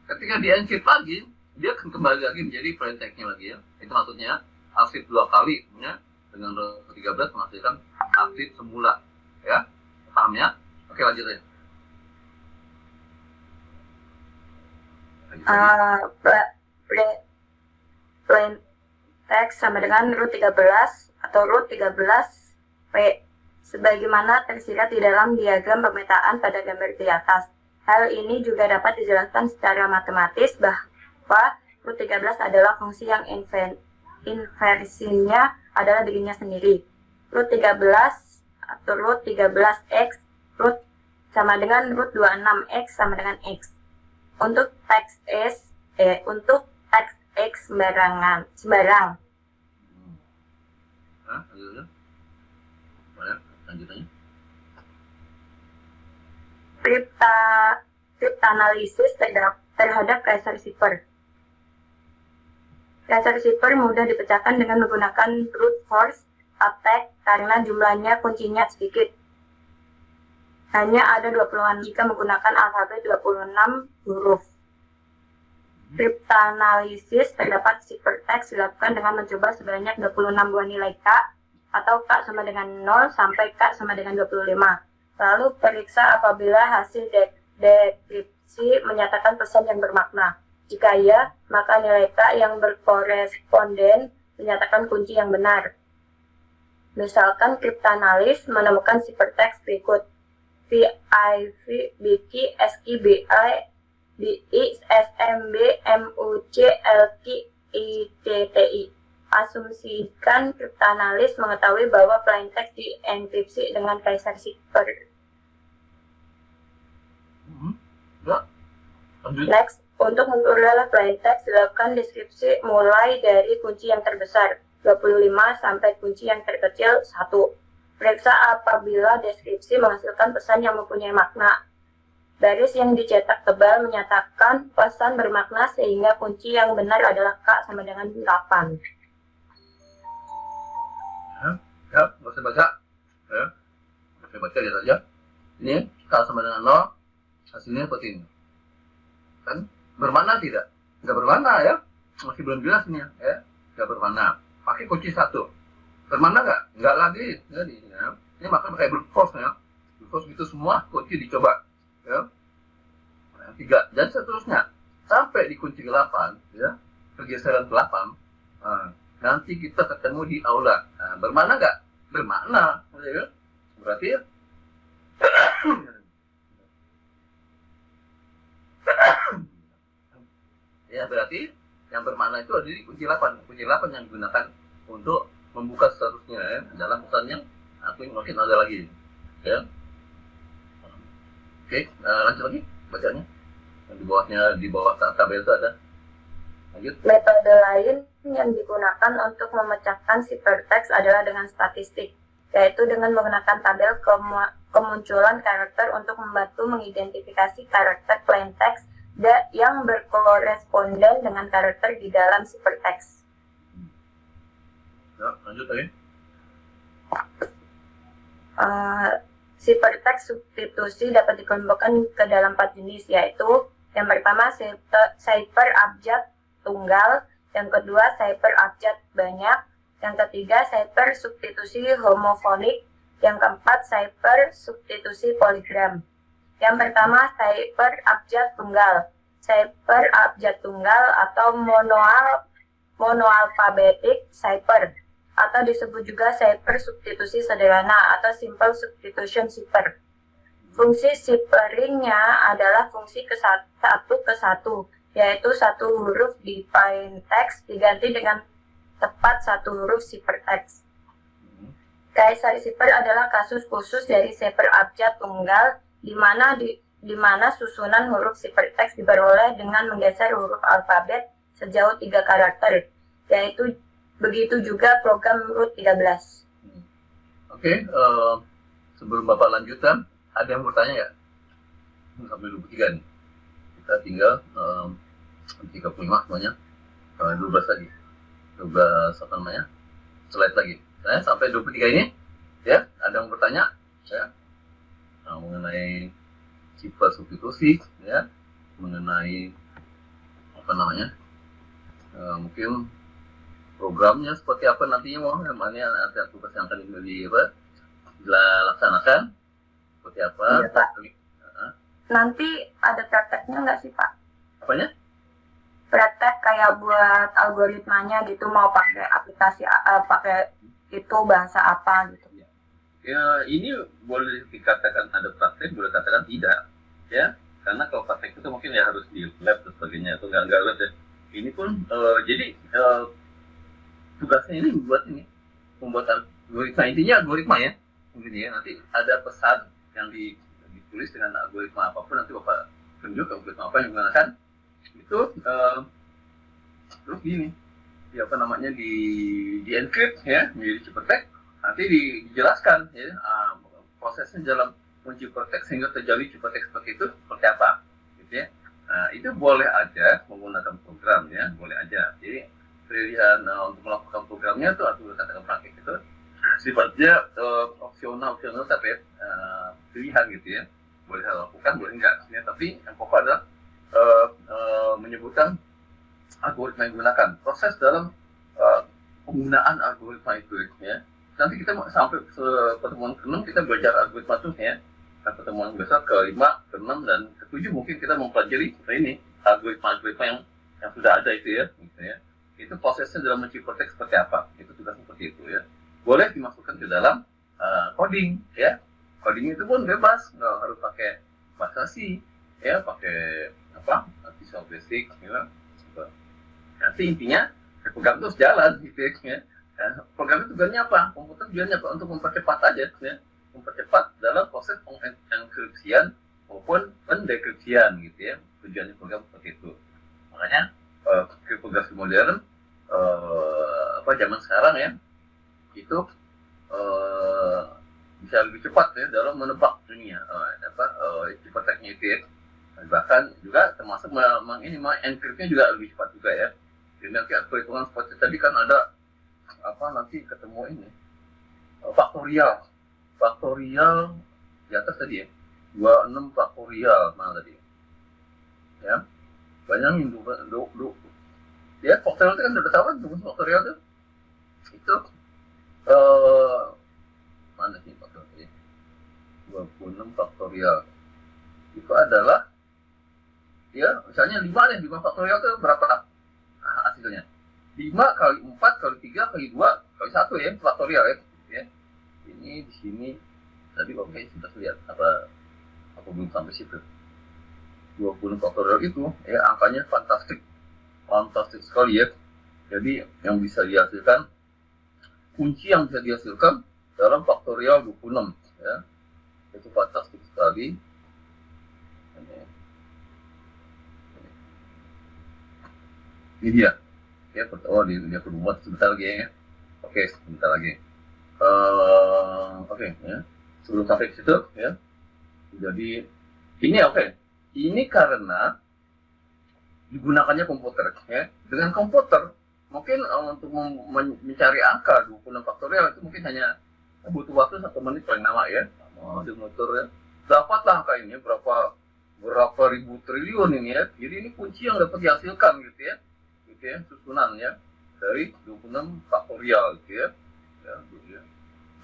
Ketika di encrypt lagi, dia akan kembali lagi menjadi plaintext-nya lagi ya. Itu maksudnya arsip 2 kali ya, dengan Root 13 menghasilkan aktif semula, ya, paham ya? Oke, lanjut aja. Plain text sama dengan root 13 atau root 13P sebagaimana tersirat di dalam diagram pemetaan pada gambar di atas. Hal ini juga dapat dijelaskan secara matematis bahwa root 13 adalah fungsi yang inversinya adalah dirinya sendiri. Root 13 atau root 13x root sama dengan root 26x sama dengan x. Untuk teks x sembarang. Lanjut. Mana? Lanjutannya. Cryptanalysis terhadap Kaiser Cipher. Kaiser Cipher mudah dipecahkan dengan menggunakan brute force attack karena jumlahnya kuncinya sedikit. Hanya ada 20-an jika menggunakan alfabet 26 huruf. Cryptanalysis terdapat ciphertext dilakukan dengan mencoba sebanyak 26 buah nilai K atau K sama dengan 0 sampai K sama dengan 25. Lalu periksa apabila hasil dekripsi menyatakan pesan yang bermakna. Jika ya, maka nilai K yang berkoresponden menyatakan kunci yang benar. Misalkan cryptanalysis menemukan ciphertext berikut. VIV, BQ, SQ, BI, BI, SMB, MUC, LQ, ITTI. Asumsikan cryptanalysis mengetahui bahwa plain text dienkripsi dengan Kaiser Cipher. Ya. Lanjut. Next, untuk memperoleh plain text dilakukan deskripsi mulai dari kunci yang terbesar 25 sampai kunci yang terkecil 1. Periksa apabila deskripsi menghasilkan pesan yang mempunyai makna. Baris yang dicetak tebal menyatakan pesan bermakna sehingga kunci yang benar adalah K sama dengan 8. Ya, nggak usah baca. Ya, nggak usah baca, lihat aja. Ini K sama dengan 0, hasilnya seperti ini. Kan bermakna tidak? Nggak bermakna ya, masih belum jelas ini ya. Nggak bermakna. Pakai kunci 1. Bermakna nggak? Nggak lagi. Jadi, ya. Ini maka pakai brute force ya. Brute force itu semua kunci dicoba. Ya. Yang 3 dan seterusnya sampai di kunci 8 ya, pergeseran ke 8. Nanti kita ketemu di aula. Bermakna nggak? Bermakna ya. Berarti ya berarti yang bermakna itu ada di kunci 8. Kunci 8 yang digunakan untuk membuka seterusnya ya. Dalam pesan yang aku mungkin ada lagi ya. Oke, lanjut lagi bacanya. Yang di bawah tabel itu ada. Lanjut. Metode lain yang digunakan untuk memecahkan ciphertext adalah dengan statistik, yaitu dengan menggunakan tabel kemunculan karakter untuk membantu mengidentifikasi karakter plain text yang berkoresponden dengan karakter di dalam ciphertext. Ya, lanjut lagi. Ciphertext substitusi dapat dikelompokkan ke dalam 4 jenis, yaitu yang pertama cipher abjad tunggal, yang kedua cipher abjad banyak, yang ketiga cipher substitusi homofonik, yang keempat cipher substitusi poligram. Yang pertama cipher abjad tunggal. Cipher abjad tunggal atau monoalfabetic cipher atau disebut juga cipher substitusi sederhana atau simple substitution cipher. Fungsi cipheringnya adalah fungsi satu ke satu, yaitu satu huruf di plain text diganti dengan tepat satu huruf ciphertext. Kaiser Cipher adalah kasus khusus dari cipher abjad tunggal, di mana susunan huruf ciphertext diperoleh dengan menggeser huruf alfabet sejauh 3 karakter, yaitu begitu juga program root 13. Oke, sebelum Bapak lanjutkan, ada yang bertanya ya? Sampai 23 nih. Kita tinggal 35 semuanya. 12 lagi. 12 apa namanya? Slide lagi. Nah, sampai 23 ini, ya, ada yang bertanya, ya, mengenai cipher substitusi, ya, mengenai apa namanya? Mungkin programnya seperti apa nantinya, mau mana ada tugas yang akan dilaksanakan seperti apa? Iya, Pak. Heeh. Nanti ada prakteknya nggak sih, Pak? Apanya? Praktek kayak buat algoritmanya gitu, mau pakai aplikasi, pakai itu bahasa apa gitu. Ya, ini boleh dikatakan ada praktek, boleh katakan tidak, ya. Karena kalau praktek itu mungkin ya harus di lab dan sebagainya, itu nggak lab ya. Ini pun jadi tugasnya ini membuat algoritma, intinya algoritma ya, intinya nanti ada pesan yang ditulis dengan algoritma apapun, nanti bapak tunjuk algoritma apa yang digunakan itu, terus gini, di apa namanya di encrypt ya menjadi ciphertext. Nanti dijelaskan ya prosesnya dalam menciphertext sehingga terjadi ciphertext seperti itu seperti apa, gitu ya. Nah, itu boleh aja menggunakan program ya, boleh aja. Jadi pilihan untuk melakukan programnya itu atau katakan praktik itu sifatnya opsional tapi pilihan gitu ya. Boleh lakukan, boleh enggak. Ya, tapi yang pokok adalah menyebutkan algoritma yang digunakan, proses dalam penggunaan algoritma itu ya. Nanti kita sampai pertemuan ke-6 kita belajar algoritma itu ya. Nah, pertemuan besok ke-5, ke-6 dan ke-7 mungkin kita mempelajari ini algoritma yang sudah ada itu ya, gitu ya. Itu prosesnya dalam menciphertext seperti apa? Itu tugas seperti itu ya. Boleh dimasukkan ke dalam coding ya. Coding itu pun bebas, nggak harus pakai bahasa C ya, pakai apa? Visual Basic ya. Nanti intinya program terus jalan gitu ya. Nah, program itu tujuannya apa? Komputer tujuannya apa? Untuk mempercepat aja, ya. Mempercepat dalam proses pengenkripsian maupun pendekripsian, gitu ya. Tujuannya program seperti itu. Makanya kriptografi modern, zaman sekarang ya, itu bisa lebih cepat ya dalam menebak dunia, ciphertextnya itu ya. Bahkan juga termasuk mengenkripsinya juga lebih cepat juga ya. Jadi nanti perhitungan seperti tadi kan ada nanti ketemu ini faktorial di atas tadi ya, 26 faktorial mana tadi ya, banyak ya. Faktorial itu kan udah tahu kan faktorial itu mana sih faktorial tadi, 26 faktorial itu adalah ya misalnya 5 faktorial itu berapa hasilnya? 5 kali 4 kali 3 kali 2 kali 1 ya, faktorial ya. Ini di sini tadi Bapak sudah lihat apa belum sampai situ. 20 faktorial itu ya angkanya fantastik sekali ya. Jadi yang bisa dihasilkan, kunci yang bisa dihasilkan dalam faktorial 26 ya. Itu fantastik sekali. Ini dia. Ya, dia berumur sebentar lagi ya. Oke, sebentar lagi. Oke, ya. Sebelum sampai ke situ ya. Jadi ini ini karena digunakannya komputer ya. Dengan komputer mungkin untuk mencari angka 26 faktorial itu mungkin hanya butuh waktu 1 menit paling lama ya. Di motor ya. Dapatlah angka ini berapa ribu triliun ini ya. Jadi ini kunci yang dapat dihasilkan gitu ya. Susunan ya dari 26 faktorial gitu ya.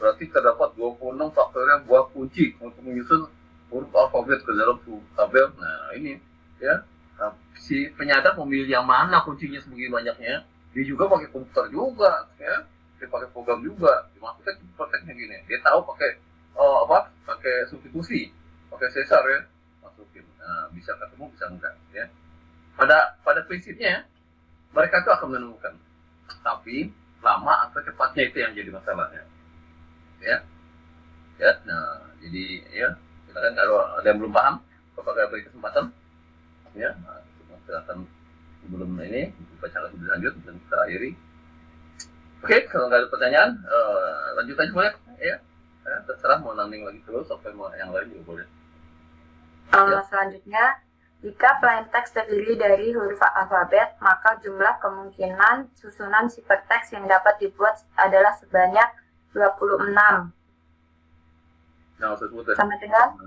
Berarti terdapat 26 faktorial buah kunci untuk menyusun huruf alfabet ke dalam tabel. Nah ini ya, si penyadap memilih yang mana kuncinya sebagai banyaknya. Dia juga pakai komputer juga ya, dia pakai program juga. Dimasukkan prakteknya gini, dia tahu pakai pakai substitusi, pakai sesar ya, masukin. Nah, bisa ketemu bisa enggak ya. Pada prinsipnya mereka itu akan menemukan, tapi lama atau cepatnya itu yang jadi masalahnya, ya. Nah, jadi ya, silakan kalau ada yang belum paham, apakah beri kesempatan, ya, silakan sebelum ini baca lebih lanjut dan kita akhiri. Oke, kalau nggak ada pertanyaan, lanjut aja boleh, ya. Terserah mau nanding lagi terus, sampai mau yang lain juga boleh. Selanjutnya, jika plain text terdiri dari huruf alfabet, maka jumlah kemungkinan susunan ciphertext yang dapat dibuat adalah sebanyak 26. Nah, sebut Sama dengan?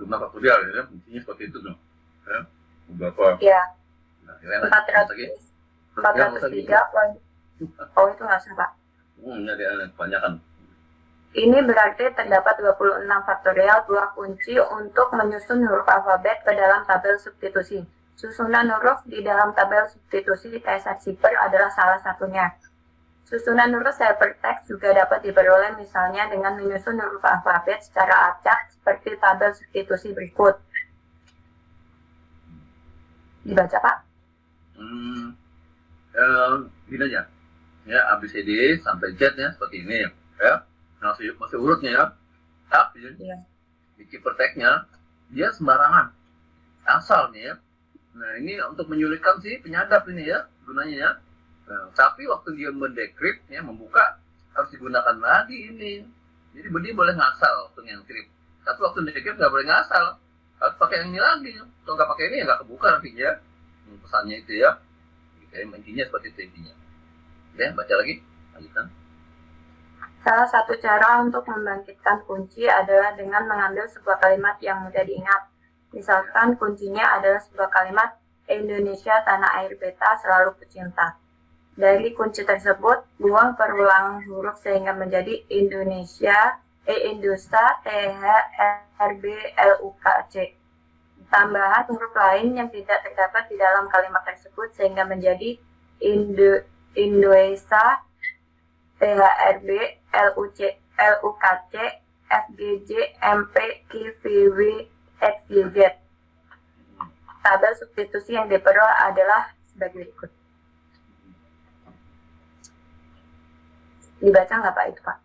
Jumlah faktorial ya, intinya seperti itu dong. Ya, beberapa. Ya. Nah, 403. Oh, itu nggak usah, Pak. Ini ada kebanyakan. Ini berarti terdapat 26 faktorial buah kunci untuk menyusun huruf alfabet ke dalam tabel substitusi. Susunan huruf di dalam tabel substitusi Caesar Shipper adalah salah satunya. Susunan huruf hypertext juga dapat diperoleh misalnya dengan menyusun huruf alfabet secara acak seperti tabel substitusi berikut. Dibaca, Pak? Gini aja. Ya, ABCD sampai Z ya, seperti ini ya. Masih urutnya ya. Tapi Iya. di hypertext-nya dia sembarangan. Asal nih ya. Nah, ini untuk menyulitkan si penyadap ini ya, gunanya ya. Nah, tapi waktu dia mendekrip, ya, membuka, harus digunakan lagi ini. Jadi dia boleh ngasal waktu ngekrip. Tapi waktu dekrip nggak boleh ngasal. Harus pakai yang ini lagi. Kalau nggak pakai ini ya nggak kebuka nantinya. Pesannya itu ya. Intinya seperti itu intinya. Oke, baca lagi. Lanjutkan. Salah satu cara untuk membangkitkan kunci adalah dengan mengambil sebuah kalimat yang mudah diingat. Misalkan kuncinya adalah sebuah kalimat Indonesia tanah air beta selalu kucinta. Dari kunci tersebut, buang perulang huruf sehingga menjadi Indonesia, Indosa, TH, RB, LUKC. Tambahan huruf lain yang tidak terdapat di dalam kalimat tersebut sehingga menjadi Indoesa, THRB, LUKC, FGJ, MP, KVW, XYZ. Tabel substitusi yang diperoleh adalah sebagai berikut. Dibaca nggak Pak itu Pak?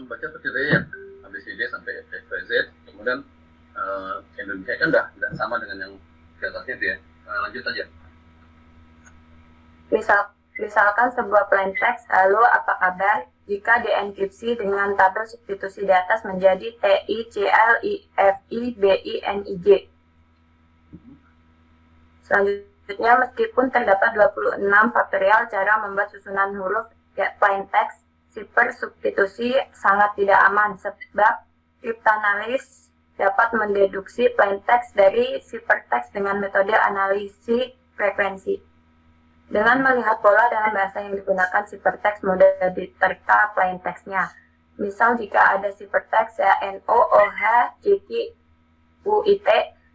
Baca seperti itu ya. ABCD sampai XYZ. Kemudian Indonesia kan udah sama dengan yang di atasnya itu ya. Lanjut aja. Misalkan sebuah plain text, halo apa kabar, jika dienkripsi dengan tabel substitusi di atas menjadi TICLIFIBINIJ. Selanjutnya, meskipun terdapat 26 faktorial cara membuat susunan huruf plain text, Shipper substitusi sangat tidak aman sebab kriptanalis dapat mendeduksi plain text dari hypertext dengan metode analisis frekuensi. Dengan melihat pola dalam bahasa yang digunakan hypertext mudah diterka plain text-nya. Misal jika ada hypertext ya NOOH-JQ-UIT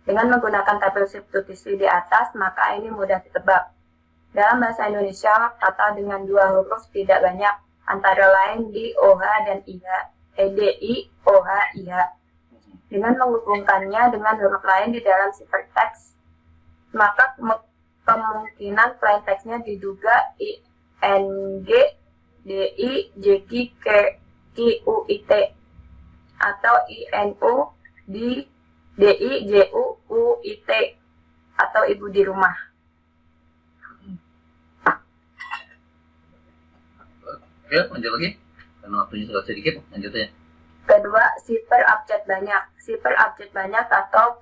dengan menggunakan tabel substitusi di atas, maka ini mudah ditebak. Dalam bahasa Indonesia, kata dengan dua huruf tidak banyak, antara lain di OH dan IH, EDI, OH, IH. Dengan menghubungkannya dengan huruf lain di dalam hypertext, maka kemungkinan plain text-nya diduga ING, DI, JQ, QUIT, atau INU, DI, JU, UIT, atau ibu di rumah. Oke, lanjut lagi. Karena waktunya sudah sedikit, lanjut aja. Kedua, shipper abjad banyak. Shipper abjad banyak atau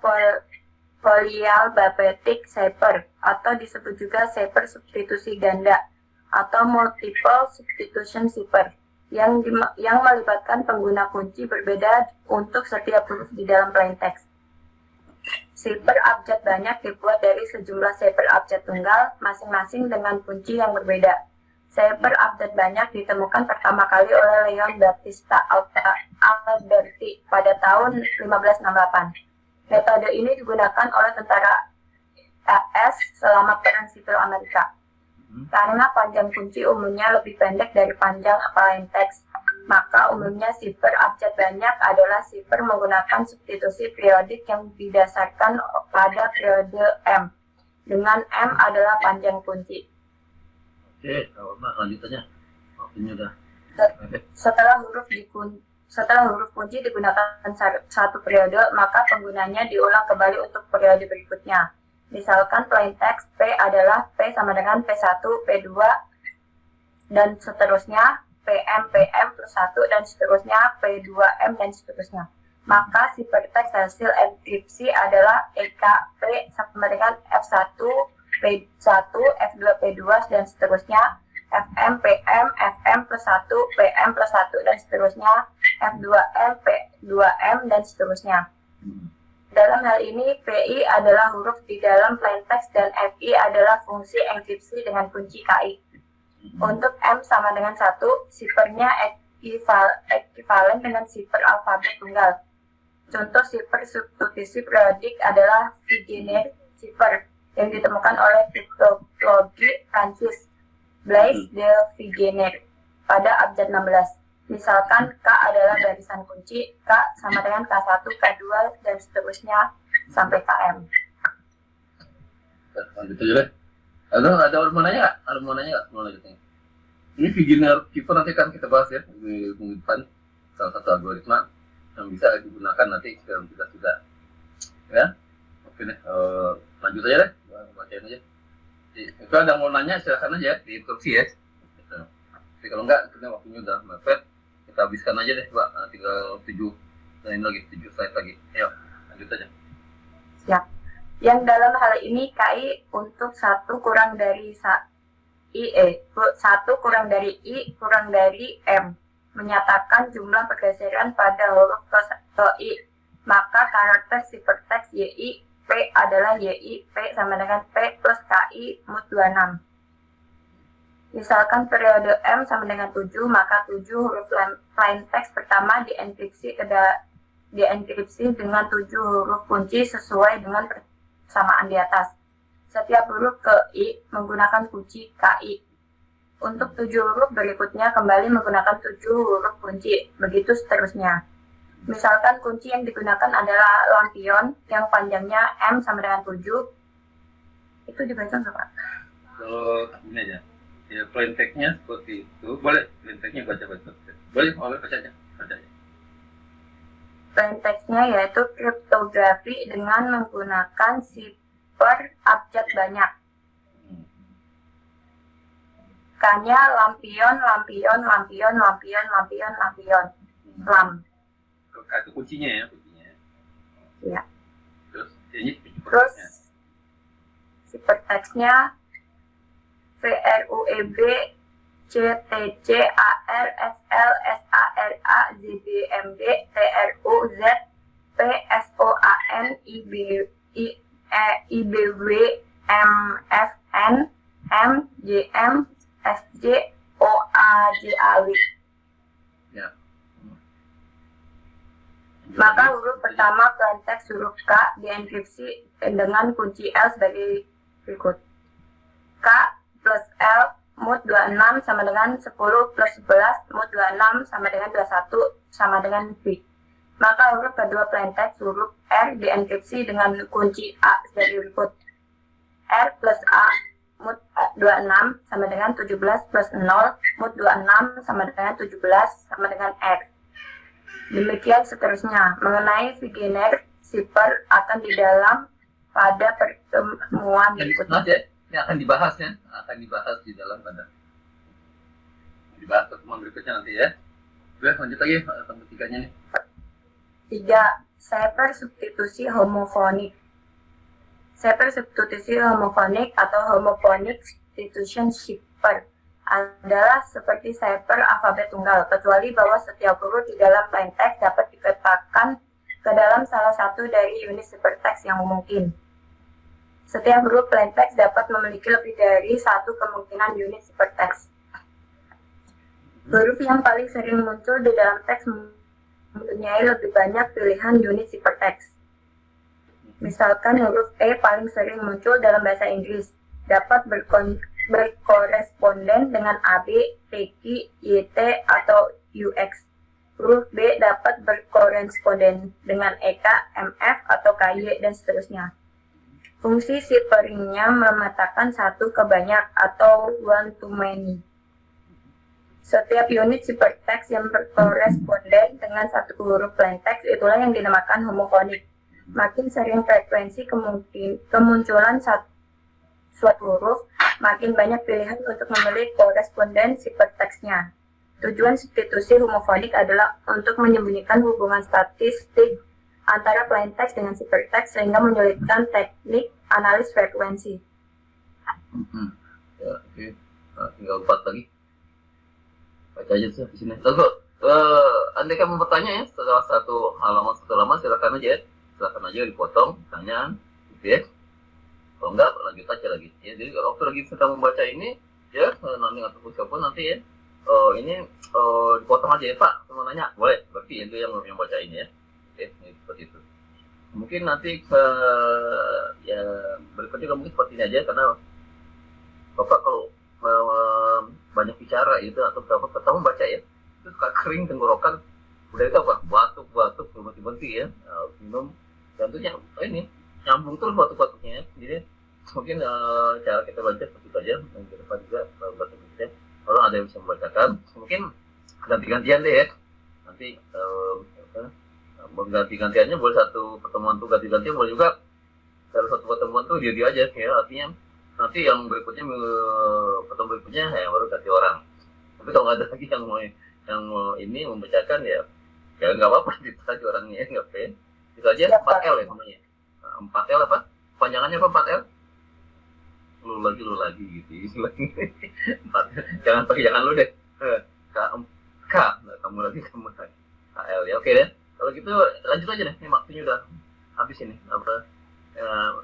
polyalphabetic shipper atau disebut juga shipper substitusi ganda atau multiple substitution shipper yang melibatkan pengguna kunci berbeda untuk setiap huruf di dalam plain text. Shipper abjad banyak dibuat dari sejumlah shipper abjad tunggal masing-masing dengan kunci yang berbeda. Shipper abjad banyak ditemukan pertama kali oleh Leon Battista Alberti pada tahun 1568. Metode ini digunakan oleh tentara AS selama Perang Sipil Amerika. Karena panjang kunci umumnya lebih pendek dari panjang plain text, maka umumnya shipper abjad banyak adalah shipper menggunakan substitusi periodik yang didasarkan pada periode M, dengan M adalah panjang kunci. Oke, lanjutannya. Waktunya udah. Setelah huruf kunci digunakan satu periode, maka penggunanya diulang kembali untuk periode berikutnya. Misalkan plain text P adalah P sama dengan P1, P2, dan seterusnya, PM plus 1, dan seterusnya, P2M, dan seterusnya. Maka hypertext hasil enkripsi adalah EKP sama dengan F1, P1, F2, P2, dan seterusnya, FM, PM, FM plus 1, PM plus 1, dan seterusnya, F2M, P2M, dan seterusnya. Dalam hal ini, PI adalah huruf di dalam plain text dan FI adalah fungsi enkripsi dengan kunci KI. Untuk M sama dengan 1, shippernya ekuivalen dengan sifar alfabet tunggal. Contoh sifar substitusi periodik adalah Vigenère cipher yang ditemukan oleh kriptologi Prancis Blaise de Vigenère pada abjad 16. Misalkan K adalah barisan kunci, K sama dengan K1, K2, dan seterusnya sampai KM. Lanjut aja deh. Ada orang mau nanya nggak? Ada mau nanya nggak? Mau lanjutnya. Ini Vigenère cipher nanti kan kita bahas ya di minggu depan. Salah satu algoritma yang bisa digunakan nanti dalam tugas-tugas. Ya, oke deh. Lanjut aja deh. Bacain aja. Itu ada mau nanya silakan aja di instruksi ya. Tapi kalau enggak, kita waktunya udah mepet. Kita habiskan aja deh, Pak. Tinggal 7 dan ini lagi 7 slide lagi. Ayo, lanjut aja. Siap. Yang dalam hal ini KI untuk 1 kurang dari 1 kurang dari I kurang dari M menyatakan jumlah pergeseran pada huruf ke I, maka karakter siferteks YI P adalah YI P sama dengan P plus KI mod 26. Misalkan periode M sama dengan 7, maka 7 huruf plain text pertama dienkripsi dengan 7 huruf kunci sesuai dengan persamaan di atas. Setiap huruf ke I menggunakan kunci KI. Untuk 7 huruf berikutnya kembali menggunakan 7 huruf kunci, begitu seterusnya. Misalkan kunci yang digunakan adalah lampion yang panjangnya M sama dengan 7. Itu dibaca nggak, Pak? Kalau ini aja, ya plain text-nya seperti itu. Boleh plain text-nya baca-baca. Boleh baca aja. Plain text-nya yaitu kriptografi dengan menggunakan sifar abjad banyak. K-nya lampion. Lam. Itu kuncinya ya, Ya. Terus siferteksnya VRUEB CTC AR SL SARA ZBMD TRU Z PSOAN IBW MFN MJM SJ OAJAW. ya. Maka huruf pertama plain text huruf K dienkripsi dengan kunci L sebagai berikut. K plus L mod 26 sama dengan 10 plus 11 mod 26 sama dengan 21 sama dengan B. Maka huruf kedua plain text huruf R dienkripsi dengan kunci A sebagai berikut. R plus A mod 26 sama dengan 17 plus 0 mod 26 sama dengan 17 sama dengan R. Demikian seterusnya. Mengenai Vigenère cipher akan di dalam pada pertemuan berikutnya. Ini akan dibahas ya, di dalam pada dibahas pertemuan berikutnya nanti ya. Udah lanjut lagi sampai 3-nya nih. 3. Cipher substitusi homofonik. Cipher substitusi homofonik atau homophonik substitution cipher adalah seperti cipher alfabet tunggal, kecuali bahwa setiap huruf di dalam plain text dapat dipetakan ke dalam salah satu dari unit ciphertext yang mungkin. Setiap huruf plain text dapat memiliki lebih dari satu kemungkinan unit ciphertext. Huruf yang paling sering muncul di dalam teks mempunyai lebih banyak pilihan unit ciphertext. Misalkan huruf E paling sering muncul dalam bahasa Inggris, dapat berkoresponden dengan AB, TQ, YT, atau UX. Huruf B dapat berkoresponden dengan EK, MF, atau KY, dan seterusnya. Fungsi cipheringnya memetakan satu ke banyak atau one to many. Setiap unit ciphertext yang berkoresponden dengan satu huruf plain text itulah yang dinamakan homofonik. Makin sering frekuensi kemunculan suatu huruf, makin banyak pilihan untuk memilih koresponden ciphertext-nya. Tujuan substitusi homofonik adalah untuk menyembunyikan hubungan statistik antara plain text dengan ciphertext sehingga menyulitkan teknik analis frekuensi. Ya, oke. Nah, tinggal 4 lagi. Baca aja di sini. Lalu, andai kamu bertanya ya setelah satu halaman silakan aja ya. Silakan aja dipotong pertanyaan, gitu ya. Kalau enggak lanjut aja lagi. Ya, jadi kalau waktu lagi sedang membaca ini, ya nanti ataupun siapapun nanti ya ini dipotong aja ya Pak, mau nanya boleh, berarti itu yang baca ini ya. Oke, ini seperti itu. Mungkin nanti ya berikutnya mungkin seperti ini aja, karena Bapak kalau banyak bicara itu atau berapa pertama baca ya, itu suka kering tenggorokan, udah itu apa batuk berhenti ya, minum jantungnya ini nyambung terus batuk-batuknya. Jadi mungkin cara kita baca seperti itu aja, dan ke depan juga batuk kita kalau ada yang bisa membacakan mungkin ganti-gantian deh ya, nanti ganti-gantiannya boleh satu pertemuan tuh ganti-gantian, boleh juga dalam satu pertemuan tuh dia aja ya, artinya nanti yang berikutnya pertemuan berikutnya ya baru ganti orang. Tapi kalau nggak ada lagi yang mau ini membacakan ya nggak apa-apa, itu aja orangnya nggak apa-apa. Itu aja 4L ya namanya. 4L apa? Panjangannya apa 4L? Lu lagi gitu. 4. Jangan lu deh. K. Nah, kamu lagi. KL ya. Oke deh. Kalau gitu lanjut aja deh. Ini waktunya udah habis ini.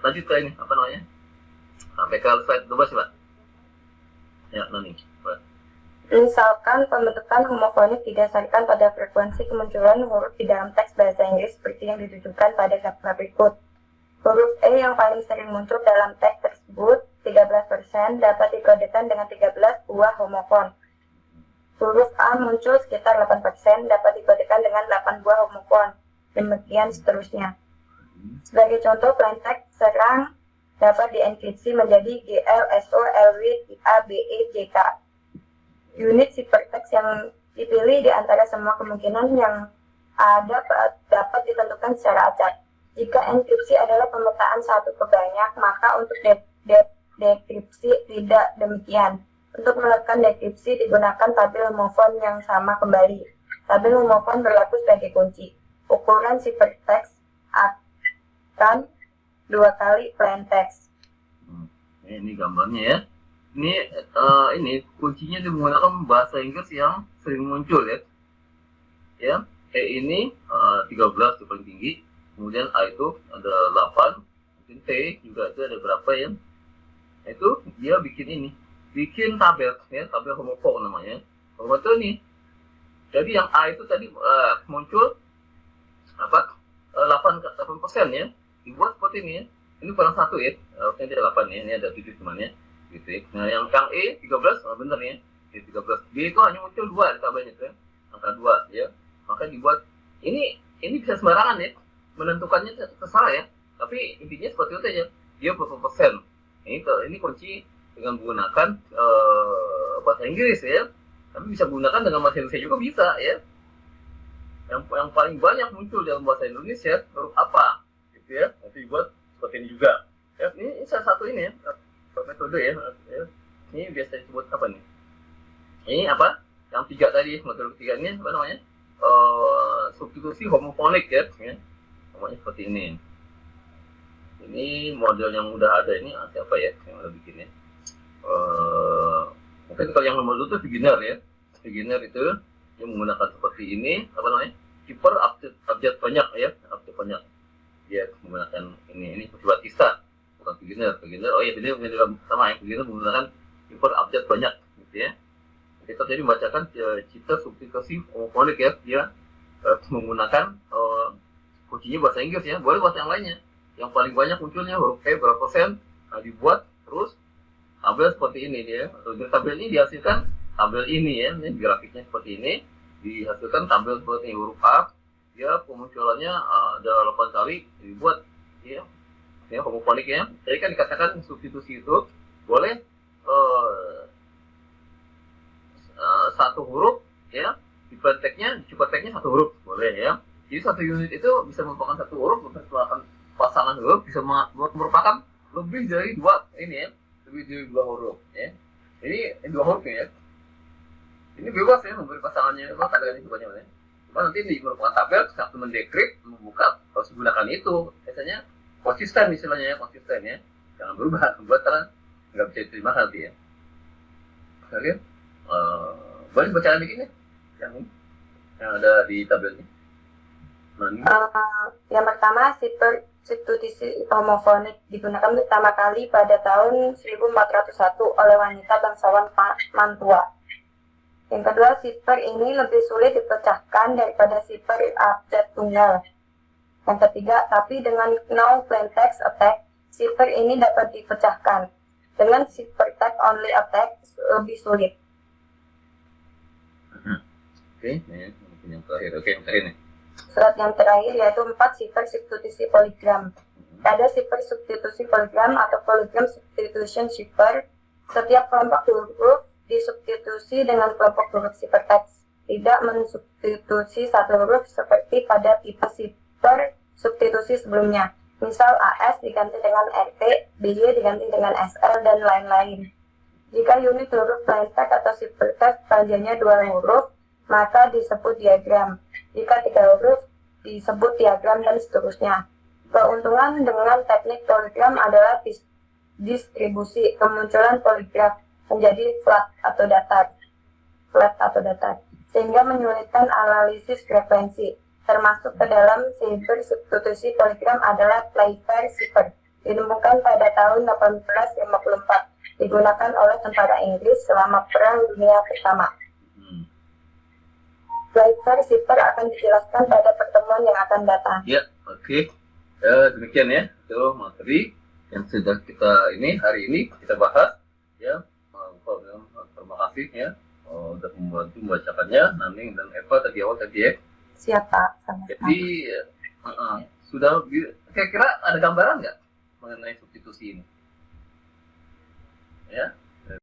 Lanjut ke ini apa namanya? Sampai ke slide 12 Pak. Ya, Nani. Misalkan pembentukan homofonik didasarkan pada frekuensi kemunculan huruf di dalam teks bahasa Inggris seperti yang ditujukan pada gambar berikut. Huruf E yang paling sering muncul dalam teks tersebut, 13%, dapat dikodekan dengan 13 buah homofon. Huruf A muncul sekitar 8%, dapat dikodekan dengan 8 buah homofon. Demikian seterusnya. Sebagai contoh, plain text serang dapat dienkripsi menjadi GL, SO, LW, IA, BE, JK. Unit ciphertext yang dipilih di antara semua kemungkinan yang ada dapat ditentukan secara acak. Jika enkripsi adalah pemetaan satu ke banyak, maka untuk dekripsi tidak demikian. Untuk melakukan dekripsi digunakan tabel homofon yang sama kembali. Tabel homofon berlaku sebagai kunci. Ukuran ciphertext akan 2 kali plain text. Ini gambarnya ya. Ini kuncinya menggunakan bahasa Inggris yang sering muncul ya. Ya, E ini 13 itu paling tinggi, kemudian A itu ada 8, mungkin T juga itu ada berapa ya. Itu dia bikin tabel ya, tabel homofon namanya. Homofon ini. Jadi yang A itu tadi muncul 8% ya. Dibuat seperti ini ya. Ini kurang 1 ya. Harusnya ada 8 ya. Ini ada 7 cuman ya. Gitu ya. Nah, yang E 13 bener ya. E 13. B itu hanya muncul 2 di tabelnya itu ya. Angka 2 ya. Maka dibuat ini bisa sembarangan ya. Menentukannya terserah ya. Tapi intinya seperti itu aja. Dia berapa persen. Ini kunci dengan menggunakan bahasa Inggris ya. Tapi bisa menggunakan dengan bahasa Indonesia juga bisa ya. Yang paling banyak muncul dalam bahasa Indonesia huruf apa gitu ya. Nanti dibuat seperti ini juga. Ya, ini salah satu ini ya. Metode ya. Ini biasa disebut apa nih? Ini apa? Yang 3 tadi, metode 3 ini apa namanya? Substitusi homofonik ya. Namanya seperti ini. Ini model yang udah ada ini siapa ya yang udah bikin ya? Mungkin kalau yang nomor 2 itu beginner ya. Beginner itu yang menggunakan seperti ini, apa namanya? Keeper abjad banyak ya, abjad banyak. Dia menggunakan ini Batista. Bukan beginner. Oh iya, beginner sama ya, beginner menggunakan keeper abjad banyak gitu ya. Kita tadi membacakan cipta substitusi homofonik ya, dia menggunakan kuncinya bahasa Inggris ya, boleh bahasa yang lainnya. Yang paling banyak munculnya huruf E berapa persen, dibuat terus tabel seperti ini dia. Atau tabel ini dihasilkan tabel ini ya, ini grafiknya seperti ini, dihasilkan tabel seperti huruf A, dia pemunculannya ada 8 kali dibuat ya. Ya, homofonik ya. Tadi kan dikatakan substitusi itu boleh satu huruf ya, di plain text-nya satu huruf boleh ya. Jadi satu unit itu bisa merupakan satu huruf, merupakan pasangan huruf, bisa merupakan lebih dari 2 ini ya, lebih dari 2 huruf ya. Ini 2 huruf ya. Ini bebas ya memberi pasangannya, kadang-kadang itu banyak ya. Cuma nanti di merupakan tabel, satu mendekrip, membuka harus menggunakan itu. Biasanya konsisten istilahnya ya, konsisten ya. Jangan berubah, buat karena nggak bisa diterima nanti ya. Oke, boleh bacaan dikit nih yang ada di tabelnya. Yang pertama, substitusi homofonik digunakan pertama kali pada tahun 1401 oleh wanita bangsawan Mantua. Yang kedua, zipper ini lebih sulit dipecahkan daripada zipper update tunggal. Yang ketiga, tapi dengan no plain text attack, zipper ini dapat dipecahkan. Dengan zipper text only attack lebih sulit. Oke, ini mungkin yang terakhir. Oke, yang terakhir nih. Surat yang terakhir yaitu 4 zipper substitusi polygram. Ada zipper substitusi polygram atau polygram substitution zipper. Setiap kelompok huruf disubstitusi dengan kelompok huruf zipper text. Tidak mensubstitusi satu huruf seperti pada tipe zipper substitusi sebelumnya. Misal AS diganti dengan RT, BY diganti dengan SL, dan lain-lain. Jika unit huruf plain text atau zipper text panjangnya 2 huruf, maka disebut diagram. Jika 3 huruf, disebut diagram, dan seterusnya. Keuntungan dengan teknik polygram adalah distribusi kemunculan poligraf menjadi flat atau datar, sehingga menyulitkan analisis frekuensi. Termasuk ke dalam zipper substitusi poligram adalah Playfair zipper, ditemukan pada tahun 1854, digunakan oleh tentara Inggris selama Perang Dunia Pertama. Playfair zipper akan dijelaskan pada pertemuan yang akan datang. Ya, oke. Ya, demikian ya, itu materi yang sudah kita hari ini kita bahas. Ya, terima kasih ya sudah membantu membacakannya. Naning dan Eva tadi ya. Siapa? Sama-sama. Jadi sudah kira-kira ada gambaran nggak mengenai substitusi ini? Ya.